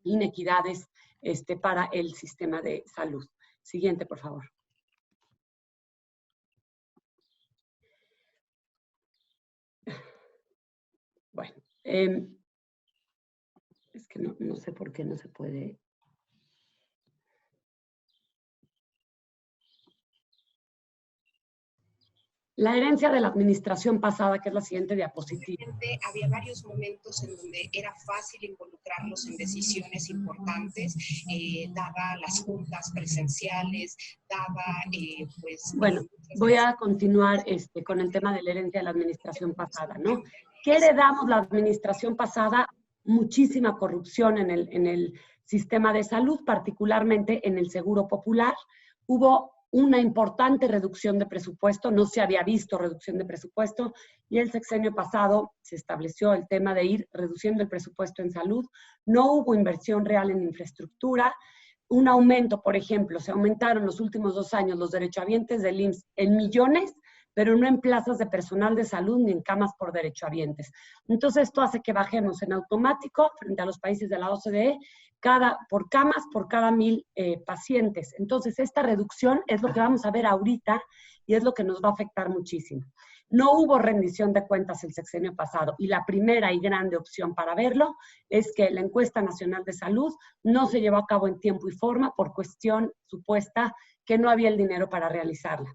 inequidades para el sistema de salud. Siguiente, por favor. Bueno, es que no sé por qué no se puede. La herencia de la administración pasada, que es la siguiente diapositiva. Había varios momentos en donde era fácil involucrarlos en decisiones importantes, daba las juntas presenciales, daba pues... Bueno, voy a continuar con el tema de la herencia de la administración pasada, ¿no? ¿Qué heredamos la administración pasada? Muchísima corrupción en el sistema de salud, particularmente en el Seguro Popular. Hubo una importante reducción de presupuesto, no se había visto reducción de presupuesto, y el sexenio pasado se estableció el tema de ir reduciendo el presupuesto en salud. No hubo inversión real en infraestructura. Un aumento, por ejemplo, se aumentaron los últimos 2 años los derechohabientes del IMSS en millones, pero no en plazas de personal de salud ni en camas por derechohabientes. Entonces, esto hace que bajemos en automático frente a los países de la OCDE por camas por cada 1000 pacientes. Entonces, esta reducción es lo que vamos a ver ahorita y es lo que nos va a afectar muchísimo. No hubo rendición de cuentas el sexenio pasado y la primera y grande opción para verlo es que la encuesta nacional de salud no se llevó a cabo en tiempo y forma por cuestión supuesta que no había el dinero para realizarla.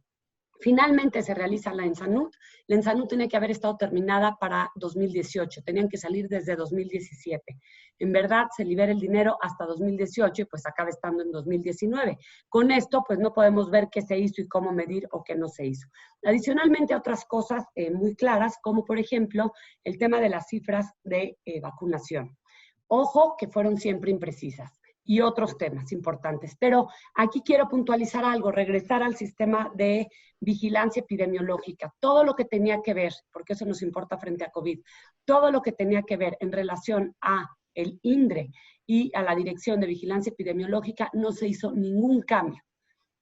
Finalmente se realiza la ENSANUD. La ENSANUD tenía que haber estado terminada para 2018, tenían que salir desde 2017. En verdad se libera el dinero hasta 2018 y pues acaba estando en 2019. Con esto pues no podemos ver qué se hizo y cómo medir o qué no se hizo. Adicionalmente otras cosas muy claras, como por ejemplo el tema de las cifras de vacunación. Ojo que fueron siempre imprecisas. Y otros temas importantes. Pero aquí quiero puntualizar algo, regresar al sistema de vigilancia epidemiológica. Todo lo que tenía que ver, porque eso nos importa frente a COVID, todo lo que tenía que ver en relación a el INDRE y a la Dirección de Vigilancia Epidemiológica, no se hizo ningún cambio.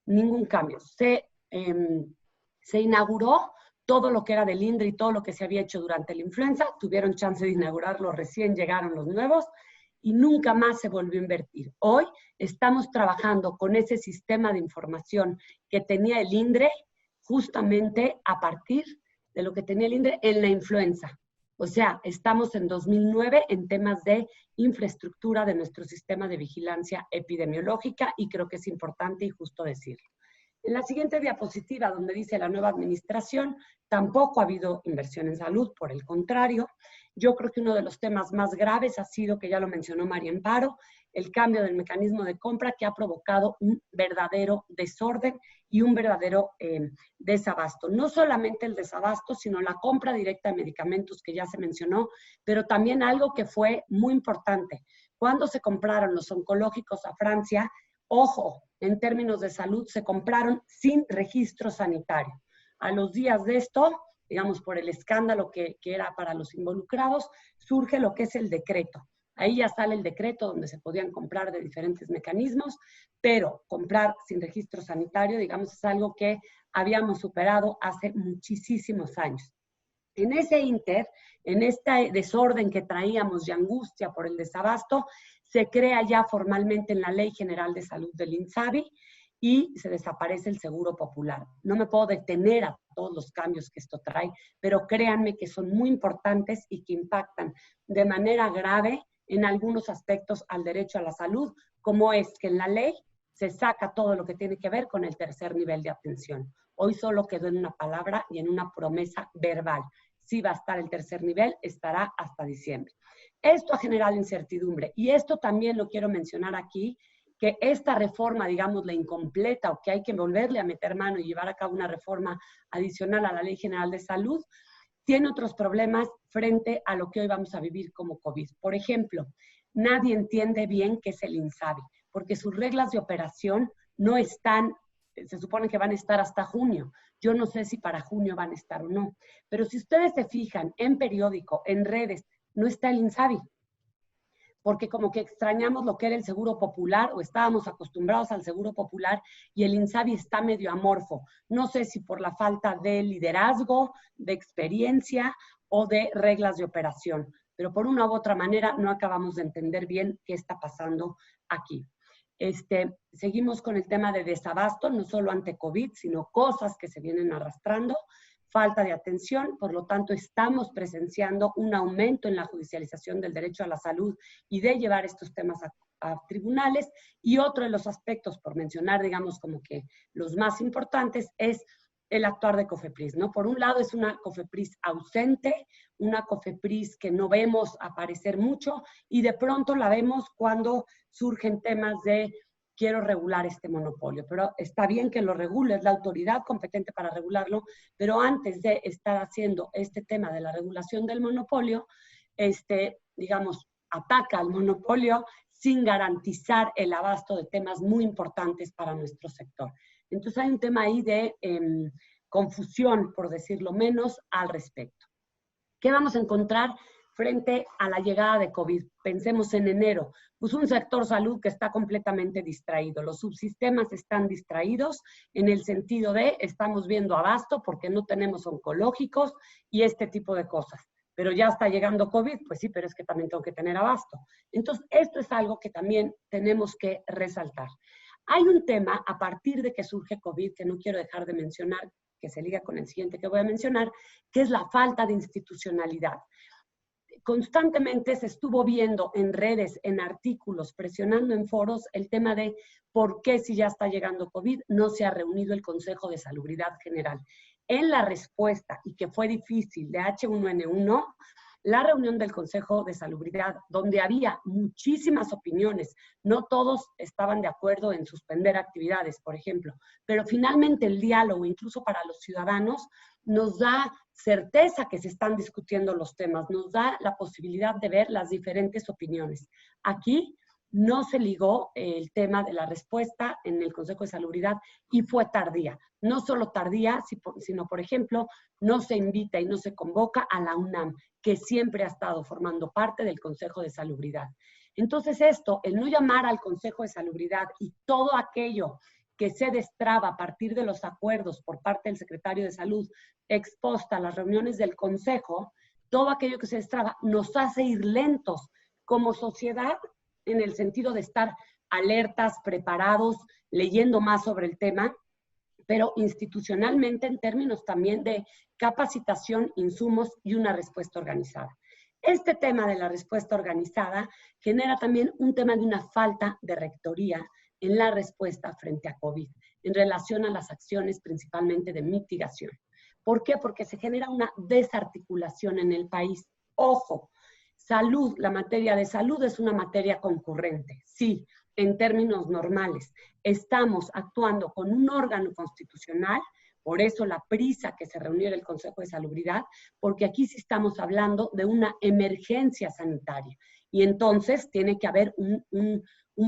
Ningún cambio. Se inauguró todo lo que era del INDRE y todo lo que se había hecho durante la influenza. Tuvieron chance de inaugurarlo, recién llegaron los nuevos. Y nunca más se volvió a invertir. Hoy estamos trabajando con ese sistema de información que tenía el INDRE justamente a partir de lo que tenía el INDRE en la influenza. O sea, estamos en 2009 en temas de infraestructura de nuestro sistema de vigilancia epidemiológica y creo que es importante y justo decirlo. En la siguiente diapositiva, donde dice la nueva administración, tampoco ha habido inversión en salud, por el contrario. Yo creo que uno de los temas más graves ha sido, que ya lo mencionó María Amparo, el cambio del mecanismo de compra que ha provocado un verdadero desorden y un verdadero desabasto. No solamente el desabasto, sino la compra directa de medicamentos que ya se mencionó, pero también algo que fue muy importante. Cuando se compraron los oncológicos a Francia, ojo, en términos de salud, se compraron sin registro sanitario. A los días de esto, digamos por el escándalo que era para los involucrados, surge lo que es el decreto. Ahí ya sale el decreto donde se podían comprar de diferentes mecanismos, pero comprar sin registro sanitario, digamos, es algo que habíamos superado hace muchísimos años. En ese inter, en este desorden que traíamos de angustia por el desabasto, se crea ya formalmente en la Ley General de Salud del INSABI y se desaparece el Seguro Popular. No me puedo detener a todos los cambios que esto trae, pero créanme que son muy importantes y que impactan de manera grave en algunos aspectos al derecho a la salud, como es que en la ley se saca todo lo que tiene que ver con el tercer nivel de atención. Hoy solo quedó en una palabra y en una promesa verbal. Si va a estar el tercer nivel, estará hasta diciembre. Esto ha generado incertidumbre y esto también lo quiero mencionar aquí, que esta reforma, digamos, la incompleta o que hay que volverle a meter mano y llevar a cabo una reforma adicional a la Ley General de Salud, tiene otros problemas frente a lo que hoy vamos a vivir como COVID. Por ejemplo, nadie entiende bien qué es el INSABI, porque sus reglas de operación no están, se supone que van a estar hasta junio. Yo no sé si para junio van a estar o no. Pero si ustedes se fijan en periódico, en redes, no está el INSABI. Porque como que extrañamos lo que era el Seguro Popular o estábamos acostumbrados al Seguro Popular y el INSABI está medio amorfo. No sé si por la falta de liderazgo, de experiencia o de reglas de operación, pero por una u otra manera no acabamos de entender bien qué está pasando aquí. Seguimos con el tema de desabasto, no solo ante COVID, sino cosas que se vienen arrastrando. Falta de atención, por lo tanto estamos presenciando un aumento en la judicialización del derecho a la salud y de llevar estos temas a tribunales. Y otro de los aspectos, por mencionar, digamos, como que los más importantes, es el actuar de COFEPRIS, ¿no? Por un lado es una COFEPRIS ausente, una COFEPRIS que no vemos aparecer mucho y de pronto la vemos cuando surgen temas de quiero regular este monopolio, pero está bien que lo regule, es la autoridad competente para regularlo, pero antes de estar haciendo este tema de la regulación del monopolio, digamos, ataca al monopolio sin garantizar el abasto de temas muy importantes para nuestro sector. Entonces hay un tema ahí de confusión, por decirlo menos, al respecto. ¿Qué vamos a encontrar frente a la llegada de COVID? Pensemos en enero, pues un sector salud que está completamente distraído. Los subsistemas están distraídos en el sentido de estamos viendo abasto porque no tenemos oncológicos y este tipo de cosas. Pero ya está llegando COVID, pues sí, pero es que también tengo que tener abasto. Entonces, esto es algo que también tenemos que resaltar. Hay un tema, a partir de que surge COVID, que no quiero dejar de mencionar, que se liga con el siguiente que voy a mencionar, que es la falta de institucionalidad. constantemente se estuvo viendo en redes, en artículos, presionando en foros el tema de por qué si ya está llegando COVID no se ha reunido el Consejo de Salubridad General. En la respuesta, y que fue difícil, de H1N1, la reunión del Consejo de Salubridad, donde había muchísimas opiniones, no todos estaban de acuerdo en suspender actividades, por ejemplo, pero finalmente el diálogo, incluso para los ciudadanos, nos da certeza que se están discutiendo los temas, nos da la posibilidad de ver las diferentes opiniones. Aquí no se ligó el tema de la respuesta en el Consejo de Salubridad y fue tardía. No solo tardía, sino, por ejemplo, no se invita y no se convoca a la UNAM, que siempre ha estado formando parte del Consejo de Salubridad. Entonces esto, el no llamar al Consejo de Salubridad y todo aquello que se destraba a partir de los acuerdos por parte del secretario de Salud exposta a las reuniones del Consejo, todo aquello que se destraba nos hace ir lentos como sociedad en el sentido de estar alertas, preparados, leyendo más sobre el tema, pero institucionalmente en términos también de capacitación, insumos y una respuesta organizada. Este tema de la respuesta organizada genera también un tema de una falta de rectoría en la respuesta frente a COVID, en relación a las acciones principalmente de mitigación. ¿Por qué? Porque se genera una desarticulación en el país. Ojo, salud, la materia de salud es una materia concurrente, sí, en términos normales. Estamos actuando con un órgano constitucional, por eso la prisa que se reunió en el Consejo de Salubridad, porque aquí sí estamos hablando de una emergencia sanitaria. Y entonces tiene que haber un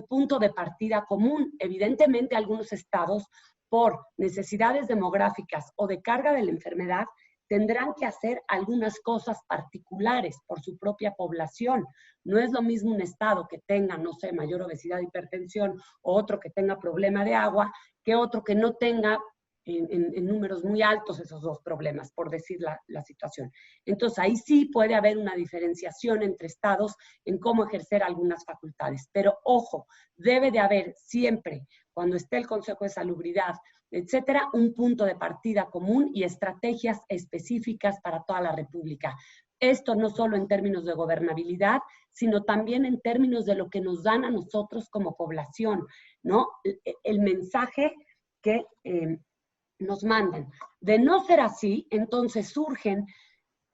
punto de partida común. Evidentemente, algunos estados, por necesidades demográficas o de carga de la enfermedad, tendrán que hacer algunas cosas particulares por su propia población. No es lo mismo un estado que tenga, no sé, mayor obesidad, hipertensión, o otro que tenga problema de agua, que otro que no tenga en números muy altos esos dos problemas, por decir la situación. Entonces, ahí sí puede haber una diferenciación entre estados en cómo ejercer algunas facultades. Pero, ojo, debe de haber siempre, cuando esté el Consejo de Salubridad, etcétera, un punto de partida común y estrategias específicas para toda la República. Esto no solo en términos de gobernabilidad, sino también en términos de lo que nos dan a nosotros como población, ¿no? El mensaje que nos mandan. De no ser así, entonces surgen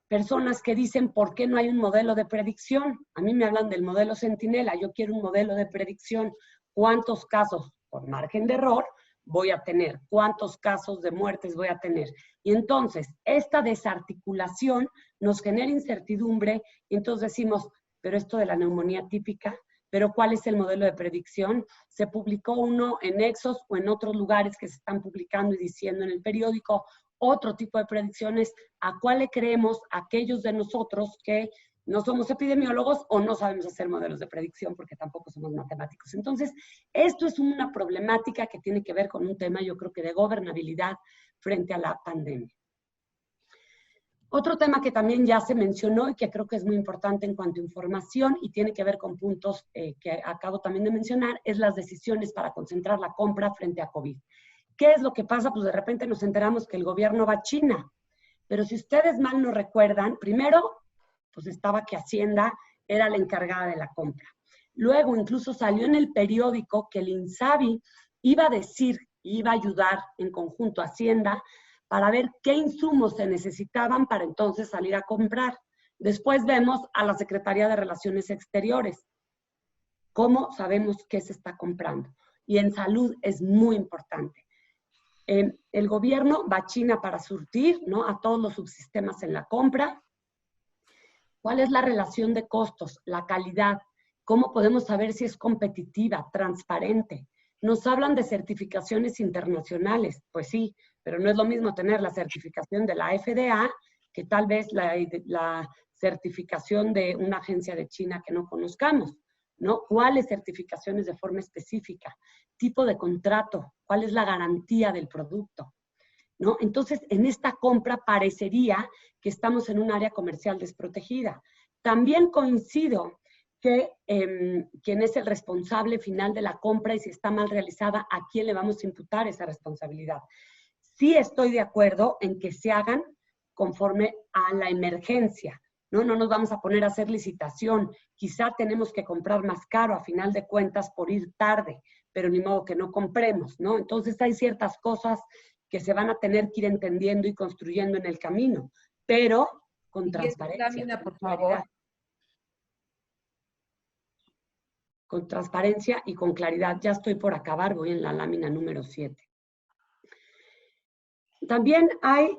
personas que dicen, ¿por qué no hay un modelo de predicción? A mí me hablan del modelo Centinela, yo quiero un modelo de predicción. ¿Cuántos casos por margen de error voy a tener? ¿Cuántos casos de muertes voy a tener? Y entonces, esta desarticulación nos genera incertidumbre, y entonces decimos, pero esto de la neumonía típica, pero ¿cuál es el modelo de predicción? Se publicó uno en Nexos o en otros lugares que se están publicando y diciendo en el periódico otro tipo de predicciones. ¿A cuál le creemos aquellos de nosotros que no somos epidemiólogos o no sabemos hacer modelos de predicción porque tampoco somos matemáticos? Entonces, esto es una problemática que tiene que ver con un tema, yo creo que de gobernabilidad frente a la pandemia. Otro tema que también ya se mencionó y que creo que es muy importante en cuanto a información y tiene que ver con puntos que acabo también de mencionar, es las decisiones para concentrar la compra frente a COVID. ¿Qué es lo que pasa? Pues de repente nos enteramos que el gobierno va a China, pero si ustedes mal no recuerdan, primero, pues estaba que Hacienda era la encargada de la compra. Luego incluso salió en el periódico que el INSABI iba a decir, iba a ayudar en conjunto a Hacienda para ver qué insumos se necesitaban para entonces salir a comprar. Después vemos a la Secretaría de Relaciones Exteriores. ¿Cómo sabemos qué se está comprando? Y en salud es muy importante. El gobierno va a China para surtir, ¿no?, a todos los subsistemas en la compra. ¿Cuál es la relación de costos? La calidad. ¿Cómo podemos saber si es competitiva, transparente? Nos hablan de certificaciones internacionales. Pues sí, pero no es lo mismo tener la certificación de la FDA que tal vez la certificación de una agencia de China que no conozcamos, ¿no? ¿Cuáles certificaciones de forma específica? Tipo de contrato, ¿cuál es la garantía del producto? ¿No? Entonces, en esta compra parecería que estamos en un área comercial desprotegida. También coincido que quién es el responsable final de la compra y si está mal realizada, ¿a quién le vamos a imputar esa responsabilidad? Sí estoy de acuerdo en que se hagan conforme a la emergencia, ¿no? No nos vamos a poner a hacer licitación. Quizá tenemos que comprar más caro a final de cuentas por ir tarde, pero ni modo que no compremos, ¿no? Entonces hay ciertas cosas que se van a tener que ir entendiendo y construyendo en el camino, pero con transparencia. Lámina, por favor. Con transparencia y con claridad. Ya estoy por acabar, voy en la lámina número 7. También hay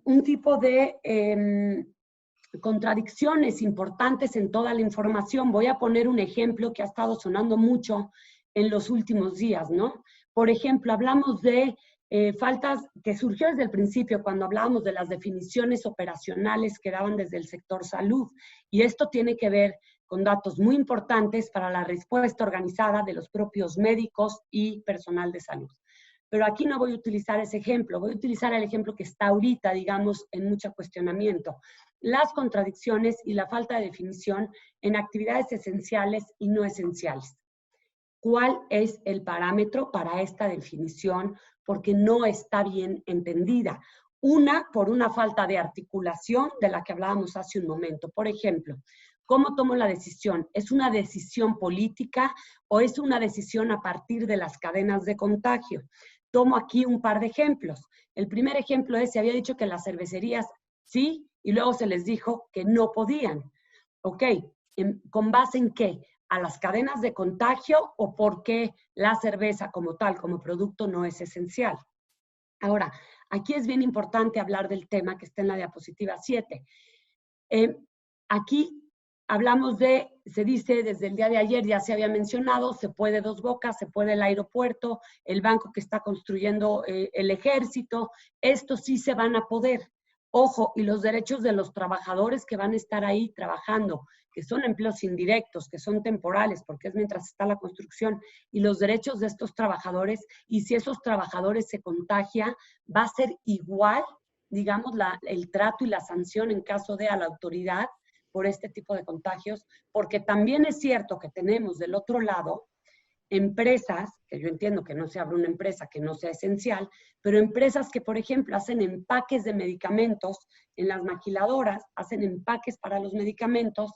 un tipo de contradicciones importantes en toda la información. Voy a poner un ejemplo que ha estado sonando mucho en los últimos días, ¿no? Por ejemplo, hablamos de faltas que surgió desde el principio cuando hablábamos de las definiciones operacionales que daban desde el sector salud. Y esto tiene que ver con datos muy importantes para la respuesta organizada de los propios médicos y personal de salud. Pero aquí no voy a utilizar ese ejemplo, voy a utilizar el ejemplo que está ahorita, digamos, en mucho cuestionamiento. Las contradicciones y la falta de definición en actividades esenciales y no esenciales. ¿Cuál es el parámetro para esta definición? Porque no está bien entendida. Una, por una falta de articulación de la que hablábamos hace un momento. Por ejemplo, ¿cómo tomo la decisión? ¿Es una decisión política o es una decisión a partir de las cadenas de contagio? Tomo aquí un par de ejemplos. El primer ejemplo es, se había dicho que las cervecerías sí, y luego se les dijo que no podían. Ok, ¿con base en qué? ¿A las cadenas de contagio o por qué la cerveza como tal, como producto, no es esencial? Ahora, aquí es bien importante hablar del tema que está en la diapositiva 7. Aquí hablamos de, se dice desde el día de ayer, ya se había mencionado, se puede Dos Bocas, se puede el aeropuerto, el banco que está construyendo el ejército, estos sí se van a poder. Ojo, y los derechos de los trabajadores que van a estar ahí trabajando, que son empleos indirectos, que son temporales, porque es mientras está la construcción, y los derechos de estos trabajadores, y si esos trabajadores se contagian, va a ser igual, digamos, el trato y la sanción en caso de a la autoridad por este tipo de contagios, porque también es cierto que tenemos del otro lado empresas, que yo entiendo que no se abre una empresa que no sea esencial, pero empresas que, por ejemplo, hacen empaques de medicamentos en las maquiladoras, hacen empaques para los medicamentos,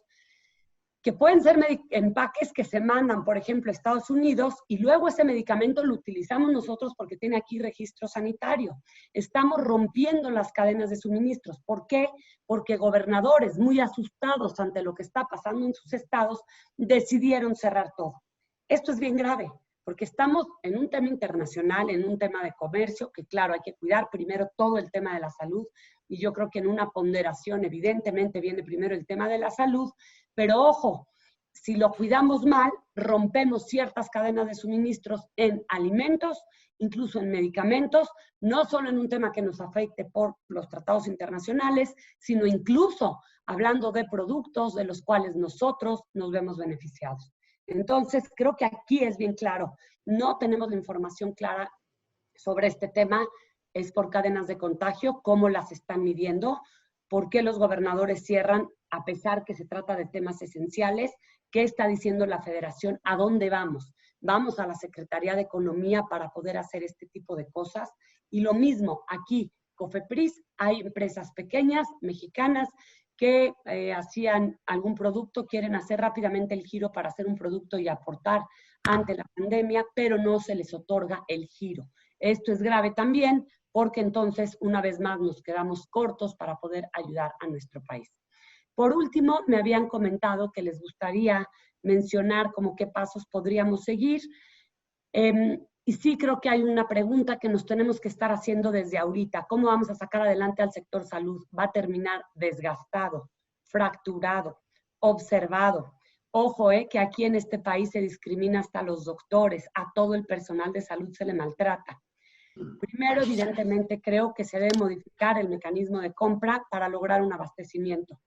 que pueden ser empaques que se mandan, por ejemplo, a Estados Unidos, y luego ese medicamento lo utilizamos nosotros porque tiene aquí registro sanitario. Estamos rompiendo las cadenas de suministros. ¿Por qué? Porque gobernadores muy asustados ante lo que está pasando en sus estados decidieron cerrar todo. Esto es bien grave, porque estamos en un tema internacional, en un tema de comercio, que claro, hay que cuidar primero todo el tema de la salud, y yo creo que en una ponderación evidentemente viene primero el tema de la salud, pero ojo, si lo cuidamos mal, rompemos ciertas cadenas de suministros en alimentos, incluso en medicamentos, no solo en un tema que nos afecte por los tratados internacionales, sino incluso hablando de productos de los cuales nosotros nos vemos beneficiados. Entonces, creo que aquí es bien claro, no tenemos la información clara sobre este tema, es por cadenas de contagio, cómo las están midiendo, por qué los gobernadores cierran, a pesar que se trata de temas esenciales, qué está diciendo la federación, a dónde vamos. Vamos a la Secretaría de Economía para poder hacer este tipo de cosas. Y lo mismo, aquí, COFEPRIS, hay empresas pequeñas, mexicanas, que hacían algún producto, quieren hacer rápidamente el giro para hacer un producto y aportar ante la pandemia, pero no se les otorga el giro. Esto es grave también, porque entonces, una vez más, nos quedamos cortos para poder ayudar a nuestro país. Por último, me habían comentado que les gustaría mencionar como qué pasos podríamos seguir. Y sí creo que hay una pregunta que nos tenemos que estar haciendo desde ahorita. ¿Cómo vamos a sacar adelante al sector salud? Va a terminar desgastado, fracturado, observado. Ojo, que aquí en este país se discrimina hasta a los doctores, a todo el personal de salud se le maltrata. Primero, evidentemente, creo que se debe modificar el mecanismo de compra para lograr un abastecimiento.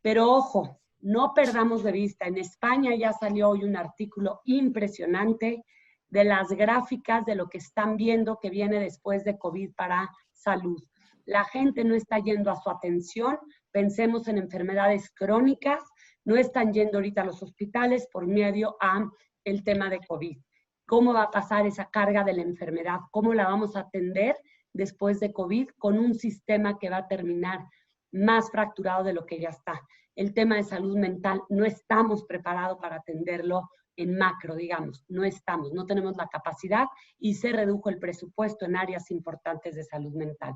Pero ojo, no perdamos de vista, en España ya salió hoy un artículo impresionante de las gráficas de lo que están viendo que viene después de COVID para salud. La gente no está yendo a su atención, pensemos en enfermedades crónicas, no están yendo ahorita a los hospitales por medio a el tema de COVID. ¿Cómo va a pasar esa carga de la enfermedad? ¿Cómo la vamos a atender después de COVID con un sistema que va a terminar más fracturado de lo que ya está. El tema de salud mental no estamos preparados para atenderlo en macro, digamos, no tenemos la capacidad y se redujo el presupuesto en áreas importantes de salud mental.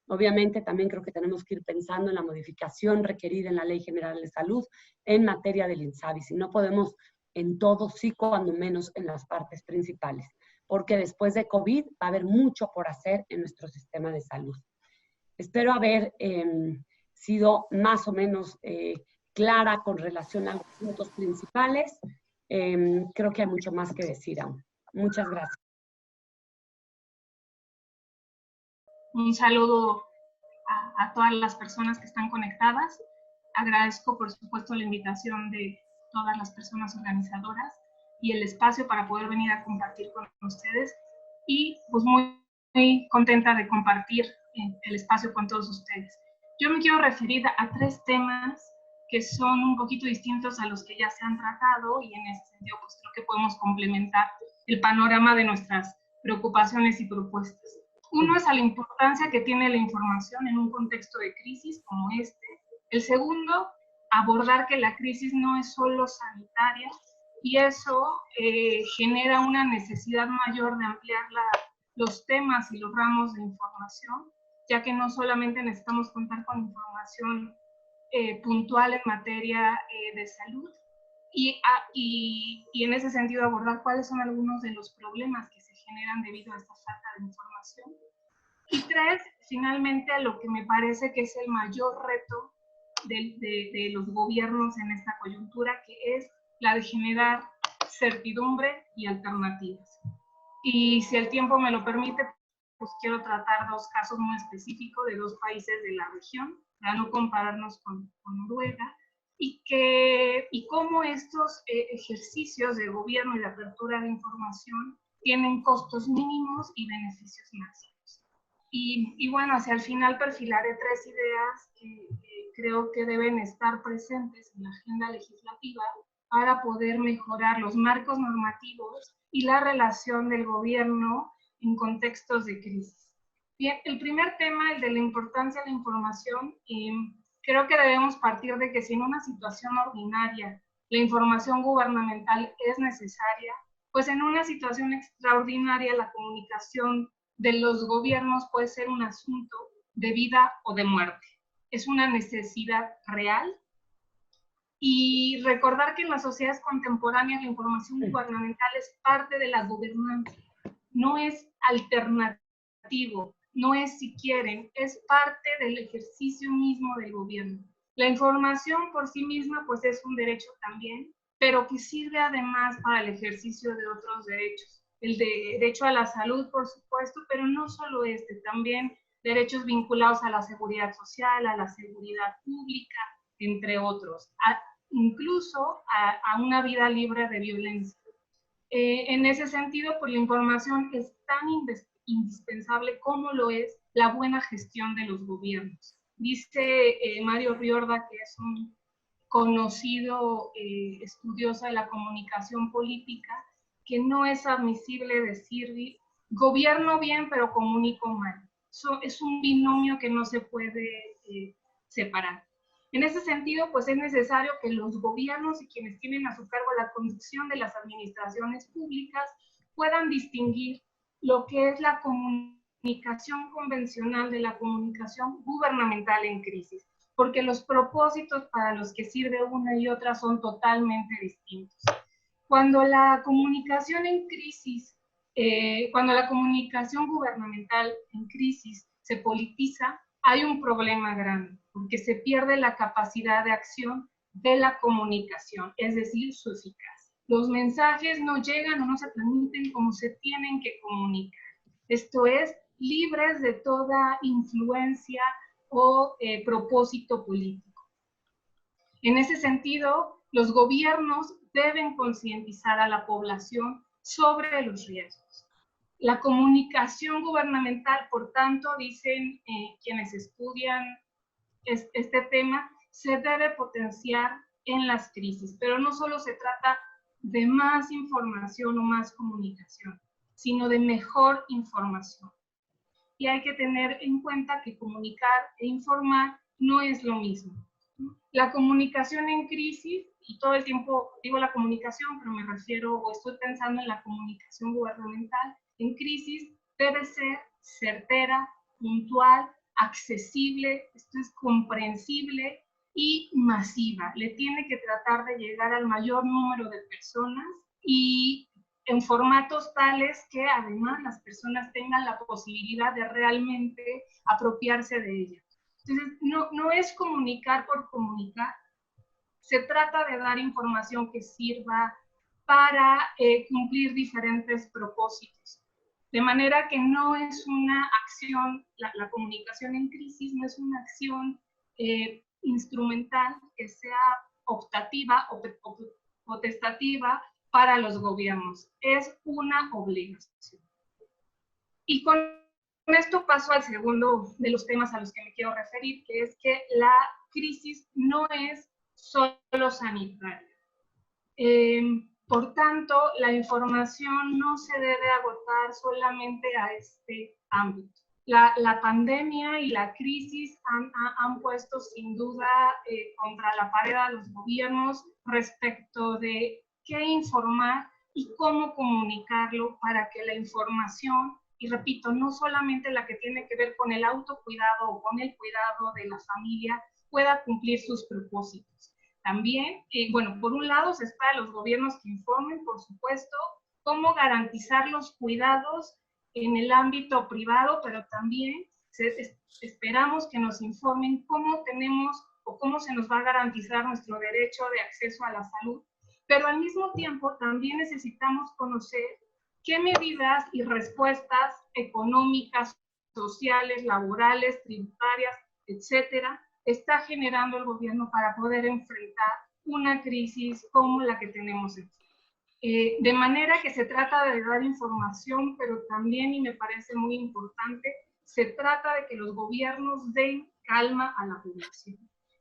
Obviamente también creo que tenemos que ir pensando en la modificación requerida en la Ley General de Salud en materia del INSABI. Si no podemos en todo, sí, cuando menos en las partes principales, porque después de COVID va a haber mucho por hacer en nuestro sistema de salud. Espero haber sido más o menos clara con relación a los puntos principales. Creo que hay mucho más que decir aún. Muchas gracias. Un saludo a todas las personas que están conectadas. Agradezco, por supuesto, la invitación de todas las personas organizadoras y el espacio para poder venir a compartir con ustedes. Y pues muy contenta de compartir el espacio con todos ustedes. Yo me quiero referir a 3 temas que son un poquito distintos a los que ya se han tratado y en ese sentido pues creo que podemos complementar el panorama de nuestras preocupaciones y propuestas. Uno es a la importancia que tiene la información en un contexto de crisis como este. El segundo, abordar que la crisis no es solo sanitaria y eso genera una necesidad mayor de ampliar los temas y los ramos de información, ya que no solamente necesitamos contar con información puntual en materia de salud y en ese sentido abordar cuáles son algunos de los problemas que se generan debido a esta falta de información. Y 3, finalmente, a lo que me parece que es el mayor reto de los gobiernos en esta coyuntura, que es la de generar certidumbre y alternativas. Y si el tiempo me lo permite, pues quiero tratar 2 casos muy específicos de 2 países de la región, para no compararnos con Noruega, y cómo estos ejercicios de gobierno y de apertura de información tienen costos mínimos y beneficios máximos. Y bueno, hacia el final perfilaré 3 ideas que creo que deben estar presentes en la agenda legislativa para poder mejorar los marcos normativos y la relación del gobierno en contextos de crisis. Bien, el primer tema, el de la importancia de la información, creo que debemos partir de que si en una situación ordinaria la información gubernamental es necesaria, pues en una situación extraordinaria la comunicación de los gobiernos puede ser un asunto de vida o de muerte. Es una necesidad real. Y recordar que en las sociedades contemporáneas la información gubernamental es parte de la gobernanza, no es alternativo, no es si quieren, es parte del ejercicio mismo del gobierno. La información por sí misma pues es un derecho también, pero que sirve además para el ejercicio de otros derechos. El derecho a la salud, por supuesto, pero no solo también derechos vinculados a la seguridad social, a la seguridad pública, entre otros, incluso a una vida libre de violencia. En ese sentido, pues la información es tan indispensable como lo es la buena gestión de los gobiernos. Dice Mario Riorda, que es un conocido estudioso de la comunicación política, que no es admisible decir gobierno bien pero comunico mal. Eso es un binomio que no se puede separar. En ese sentido, pues es necesario que los gobiernos y quienes tienen a su cargo la conducción de las administraciones públicas puedan distinguir lo que es la comunicación convencional de la comunicación gubernamental en crisis, porque los propósitos para los que sirve una y otra son totalmente distintos. Cuando la comunicación en crisis, cuando la comunicación gubernamental en crisis se politiza, hay un problema grande, porque se pierde la capacidad de acción de la comunicación, es decir, su eficacia. Los mensajes no llegan o no se transmiten como se tienen que comunicar. Esto es, libres de toda influencia o propósito político. En ese sentido, los gobiernos deben concientizar a la población sobre los riesgos. La comunicación gubernamental, por tanto, dicen quienes estudian este tema, se debe potenciar en las crisis, pero no solo se trata de más información o más comunicación, sino de mejor información. Y hay que tener en cuenta que comunicar e informar no es lo mismo. La comunicación en crisis, y todo el tiempo digo la comunicación, pero me refiero o estoy pensando en la comunicación gubernamental, en crisis debe ser certera, puntual, accesible, esto es comprensible y masiva. Le tiene que tratar de llegar al mayor número de personas y en formatos tales que además las personas tengan la posibilidad de realmente apropiarse de ella. Entonces, no es comunicar por comunicar, se trata de dar información que sirva para cumplir diferentes propósitos. De manera que no es una acción, la comunicación en crisis no es una acción instrumental que sea optativa o potestativa para los gobiernos, es una obligación. Y con esto paso al segundo de los temas a los que me quiero referir, que es que la crisis no es solo sanitaria. Por tanto, la información no se debe agotar solamente a este ámbito. La pandemia y la crisis han puesto sin duda contra la pared a los gobiernos respecto de qué informar y cómo comunicarlo para que la información, y repito, no solamente la que tiene que ver con el autocuidado o con el cuidado de la familia, pueda cumplir sus propósitos. También, bueno, por un lado se espera a los gobiernos que informen, por supuesto, cómo garantizar los cuidados en el ámbito privado, pero también esperamos que nos informen cómo tenemos o cómo se nos va a garantizar nuestro derecho de acceso a la salud. Pero al mismo tiempo también necesitamos conocer qué medidas y respuestas económicas, sociales, laborales, tributarias, etcétera, está generando el gobierno para poder enfrentar una crisis como la que tenemos aquí. De manera que se trata de dar información, pero también, y me parece muy importante, se trata de que los gobiernos den calma a la población.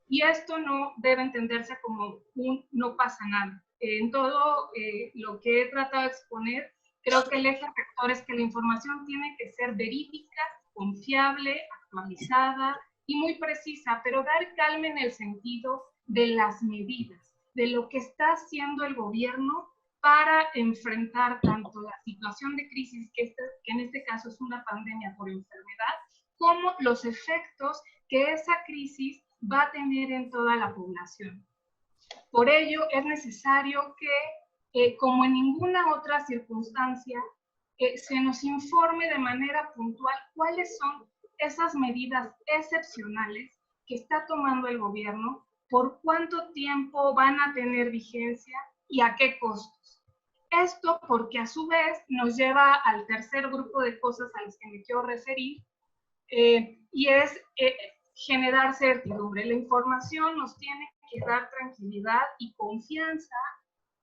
Y esto no debe entenderse como un no pasa nada. En todo lo que he tratado de exponer, creo que el eje rector es que la información tiene que ser verídica, confiable, actualizada y muy precisa, pero dar calma en el sentido de las medidas, de lo que está haciendo el gobierno para enfrentar tanto la situación de crisis, que en este caso es una pandemia por enfermedad, como los efectos que esa crisis va a tener en toda la población. Por ello, es necesario que, como en ninguna otra circunstancia, se nos informe de manera puntual cuáles son esas medidas excepcionales que está tomando el gobierno, por cuánto tiempo van a tener vigencia y a qué costos. Esto porque a su vez nos lleva al tercer grupo de cosas a las que me quiero referir, y es generar certidumbre. La información nos tiene que dar tranquilidad y confianza,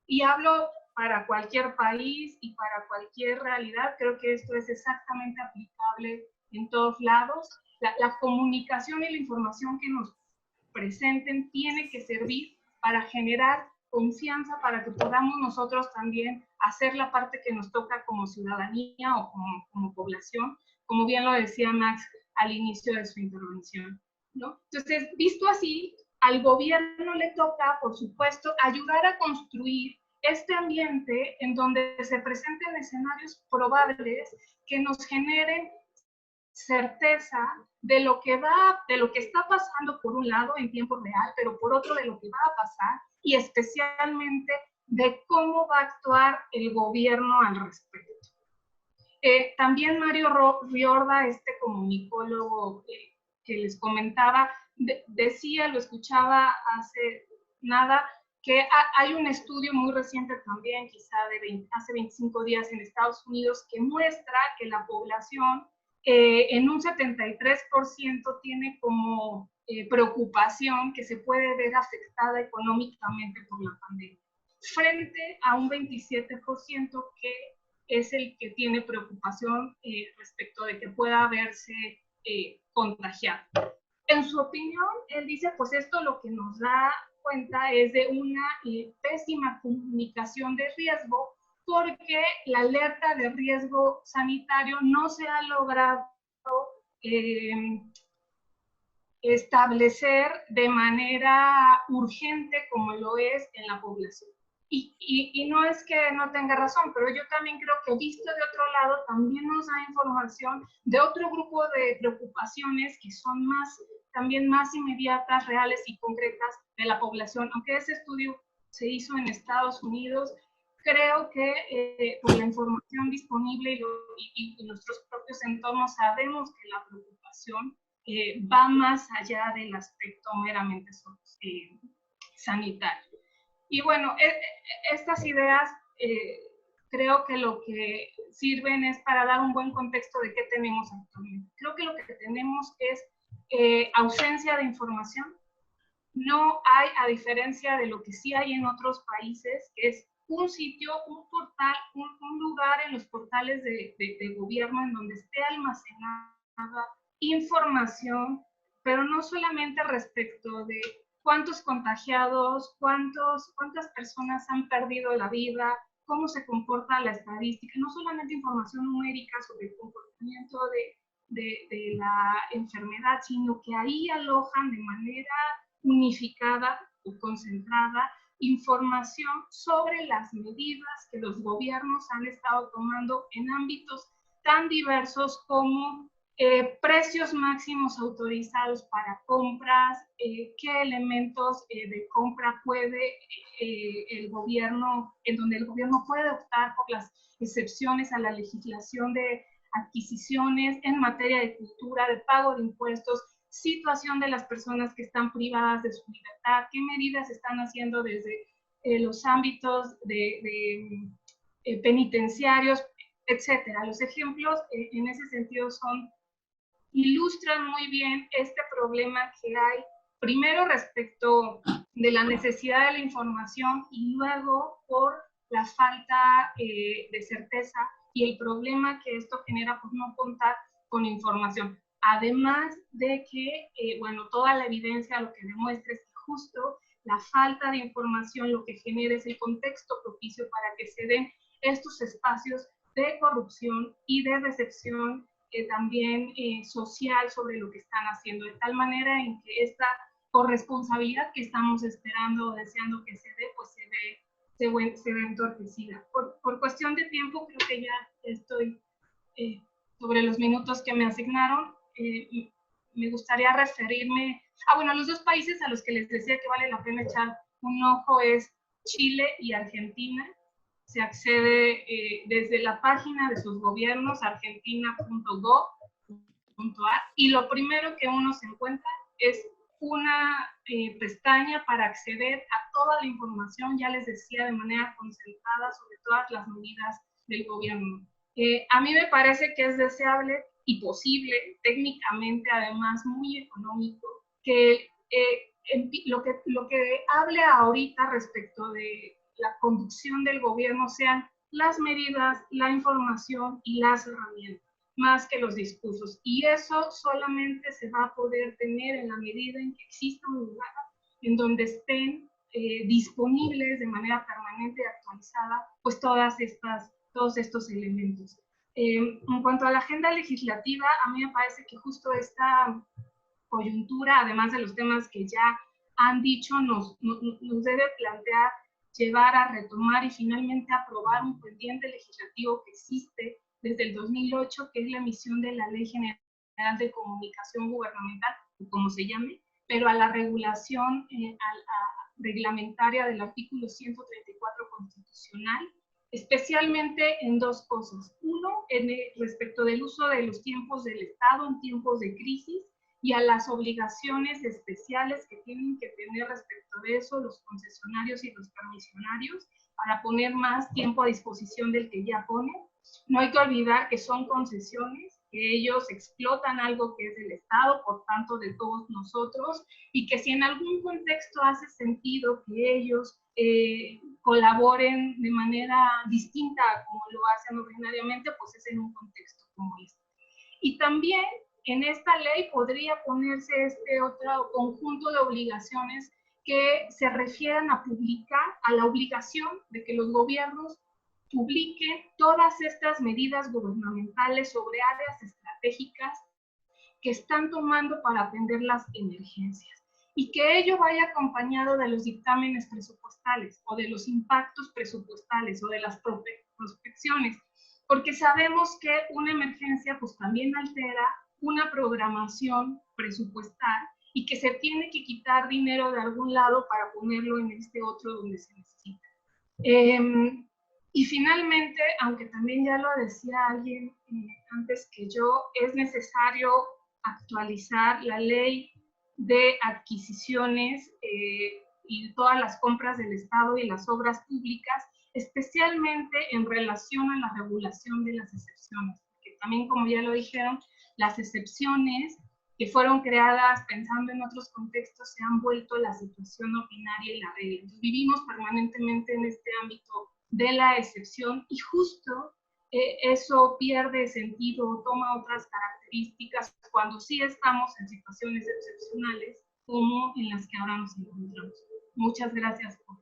y hablo para cualquier país y para cualquier realidad. Creo que esto es exactamente aplicable en todos lados. La comunicación y la información que nos presenten tiene que servir para generar confianza, para que podamos nosotros también hacer la parte que nos toca como ciudadanía o como población, como bien lo decía Max al inicio de su intervención, ¿no? Entonces, visto así, al gobierno le toca, por supuesto, ayudar a construir este ambiente en donde se presenten escenarios probables que nos generen certeza de lo que está pasando por un lado en tiempo real, pero por otro de lo que va a pasar, y especialmente de cómo va a actuar el gobierno al respecto. También Mario Riorda, este comunicólogo que les comentaba, decía, lo escuchaba hace nada, que hay un estudio muy reciente también, quizá hace 25 días en Estados Unidos, que muestra que la población en un 73% tiene como preocupación que se puede ver afectada económicamente por la pandemia, frente a un 27% que es el que tiene preocupación respecto de que pueda verse contagiado. En su opinión, él dice, pues esto lo que nos da cuenta es de una pésima comunicación de riesgo, porque la alerta de riesgo sanitario no se ha logrado establecer de manera urgente como lo es en la población. Y no es que no tenga razón, pero yo también creo que visto de otro lado también nos da información de otro grupo de preocupaciones que son también más inmediatas, reales y concretas de la población. Aunque ese estudio se hizo en Estados Unidos, creo que por la información disponible y nuestros propios entornos sabemos que la preocupación va más allá del aspecto meramente sanitario. Y bueno, estas ideas creo que lo que sirven es para dar un buen contexto de qué tenemos actualmente. Creo que lo que tenemos es ausencia de información. No hay, a diferencia de lo que sí hay en otros países, que es un sitio, un portal, un lugar en los portales de gobierno en donde esté almacenada información, pero no solamente respecto de cuántos contagiados, cuántas personas han perdido la vida, cómo se comporta la estadística, no solamente información numérica sobre el comportamiento de la enfermedad, sino que ahí alojan de manera unificada o concentrada información sobre las medidas que los gobiernos han estado tomando en ámbitos tan diversos como precios máximos autorizados para compras, qué elementos de compra puede el gobierno, en donde el gobierno puede optar por las excepciones a la legislación de adquisiciones en materia de cultura, de pago de impuestos, situación de las personas que están privadas de su libertad, qué medidas están haciendo desde los ámbitos penitenciarios, etcétera. Los ejemplos en ese sentido ilustran muy bien este problema que hay, primero respecto de la necesidad de la información y luego por la falta de certeza y el problema que esto genera por no contar con información. Además de que, bueno, toda la evidencia lo que demuestra es que justo la falta de información lo que genera es el contexto propicio para que se den estos espacios de corrupción y de recepción también social sobre lo que están haciendo, de tal manera en que esta corresponsabilidad que estamos esperando o deseando que se dé, pues se ve entorpecida. Por cuestión de tiempo, creo que ya estoy sobre los minutos que me asignaron. Me gustaría referirme bueno, los dos países a los que les decía que vale la pena echar un ojo es Chile y Argentina. Se accede desde la página de sus gobiernos, argentina.gov.ar, y lo primero que uno se encuentra es una pestaña para acceder a toda la información, ya les decía, de manera concentrada sobre todas las medidas del gobierno. A mí me parece que es deseable y posible, técnicamente además muy económico, que lo que hable ahorita respecto de la conducción del gobierno sean las medidas, la información y las herramientas, más que los discursos. Y eso solamente se va a poder tener en la medida en que exista un lugar en donde estén disponibles de manera permanente y actualizada, pues todos estos elementos. En cuanto a la agenda legislativa, a mí me parece que justo esta coyuntura, además de los temas que ya han dicho, nos debe plantear llevar a retomar y finalmente aprobar un pendiente legislativo que existe desde el 2008, que es la emisión de la Ley General de Comunicación Gubernamental, o como se llame, pero a la regulación reglamentaria del artículo 134 constitucional, especialmente en dos cosas. Uno, respecto del uso de los tiempos del Estado en tiempos de crisis, y a las obligaciones especiales que tienen que tener respecto de eso los concesionarios y los permisionarios para poner más tiempo a disposición del que ya ponen. No hay que olvidar que son concesiones, que ellos explotan algo que es del Estado, por tanto de todos nosotros, y que si en algún contexto hace sentido que ellos colaboren de manera distinta a como lo hacen ordinariamente, pues es en un contexto como este. Y también en esta ley podría ponerse este otro conjunto de obligaciones que se refieran a publicar, a la obligación de que los gobiernos publiquen todas estas medidas gubernamentales sobre áreas estratégicas que están tomando para atender las emergencias, y que ello vaya acompañado de los dictámenes presupuestales o de los impactos presupuestales o de las prospecciones, porque sabemos que una emergencia pues también altera una programación presupuestal y que se tiene que quitar dinero de algún lado para ponerlo en este otro donde se necesita. Y finalmente, aunque también ya lo decía alguien antes que yo, es necesario actualizar la ley de adquisiciones y todas las compras del Estado y las obras públicas, especialmente en relación a la regulación de las excepciones, porque también, como ya lo dijeron, las excepciones que fueron creadas pensando en otros contextos se han vuelto la situación ordinaria y la regla. Entonces, vivimos permanentemente en este ámbito de la excepción y justo eso pierde sentido, toma otras características cuando sí estamos en situaciones excepcionales como en las que ahora nos encontramos. Muchas gracias por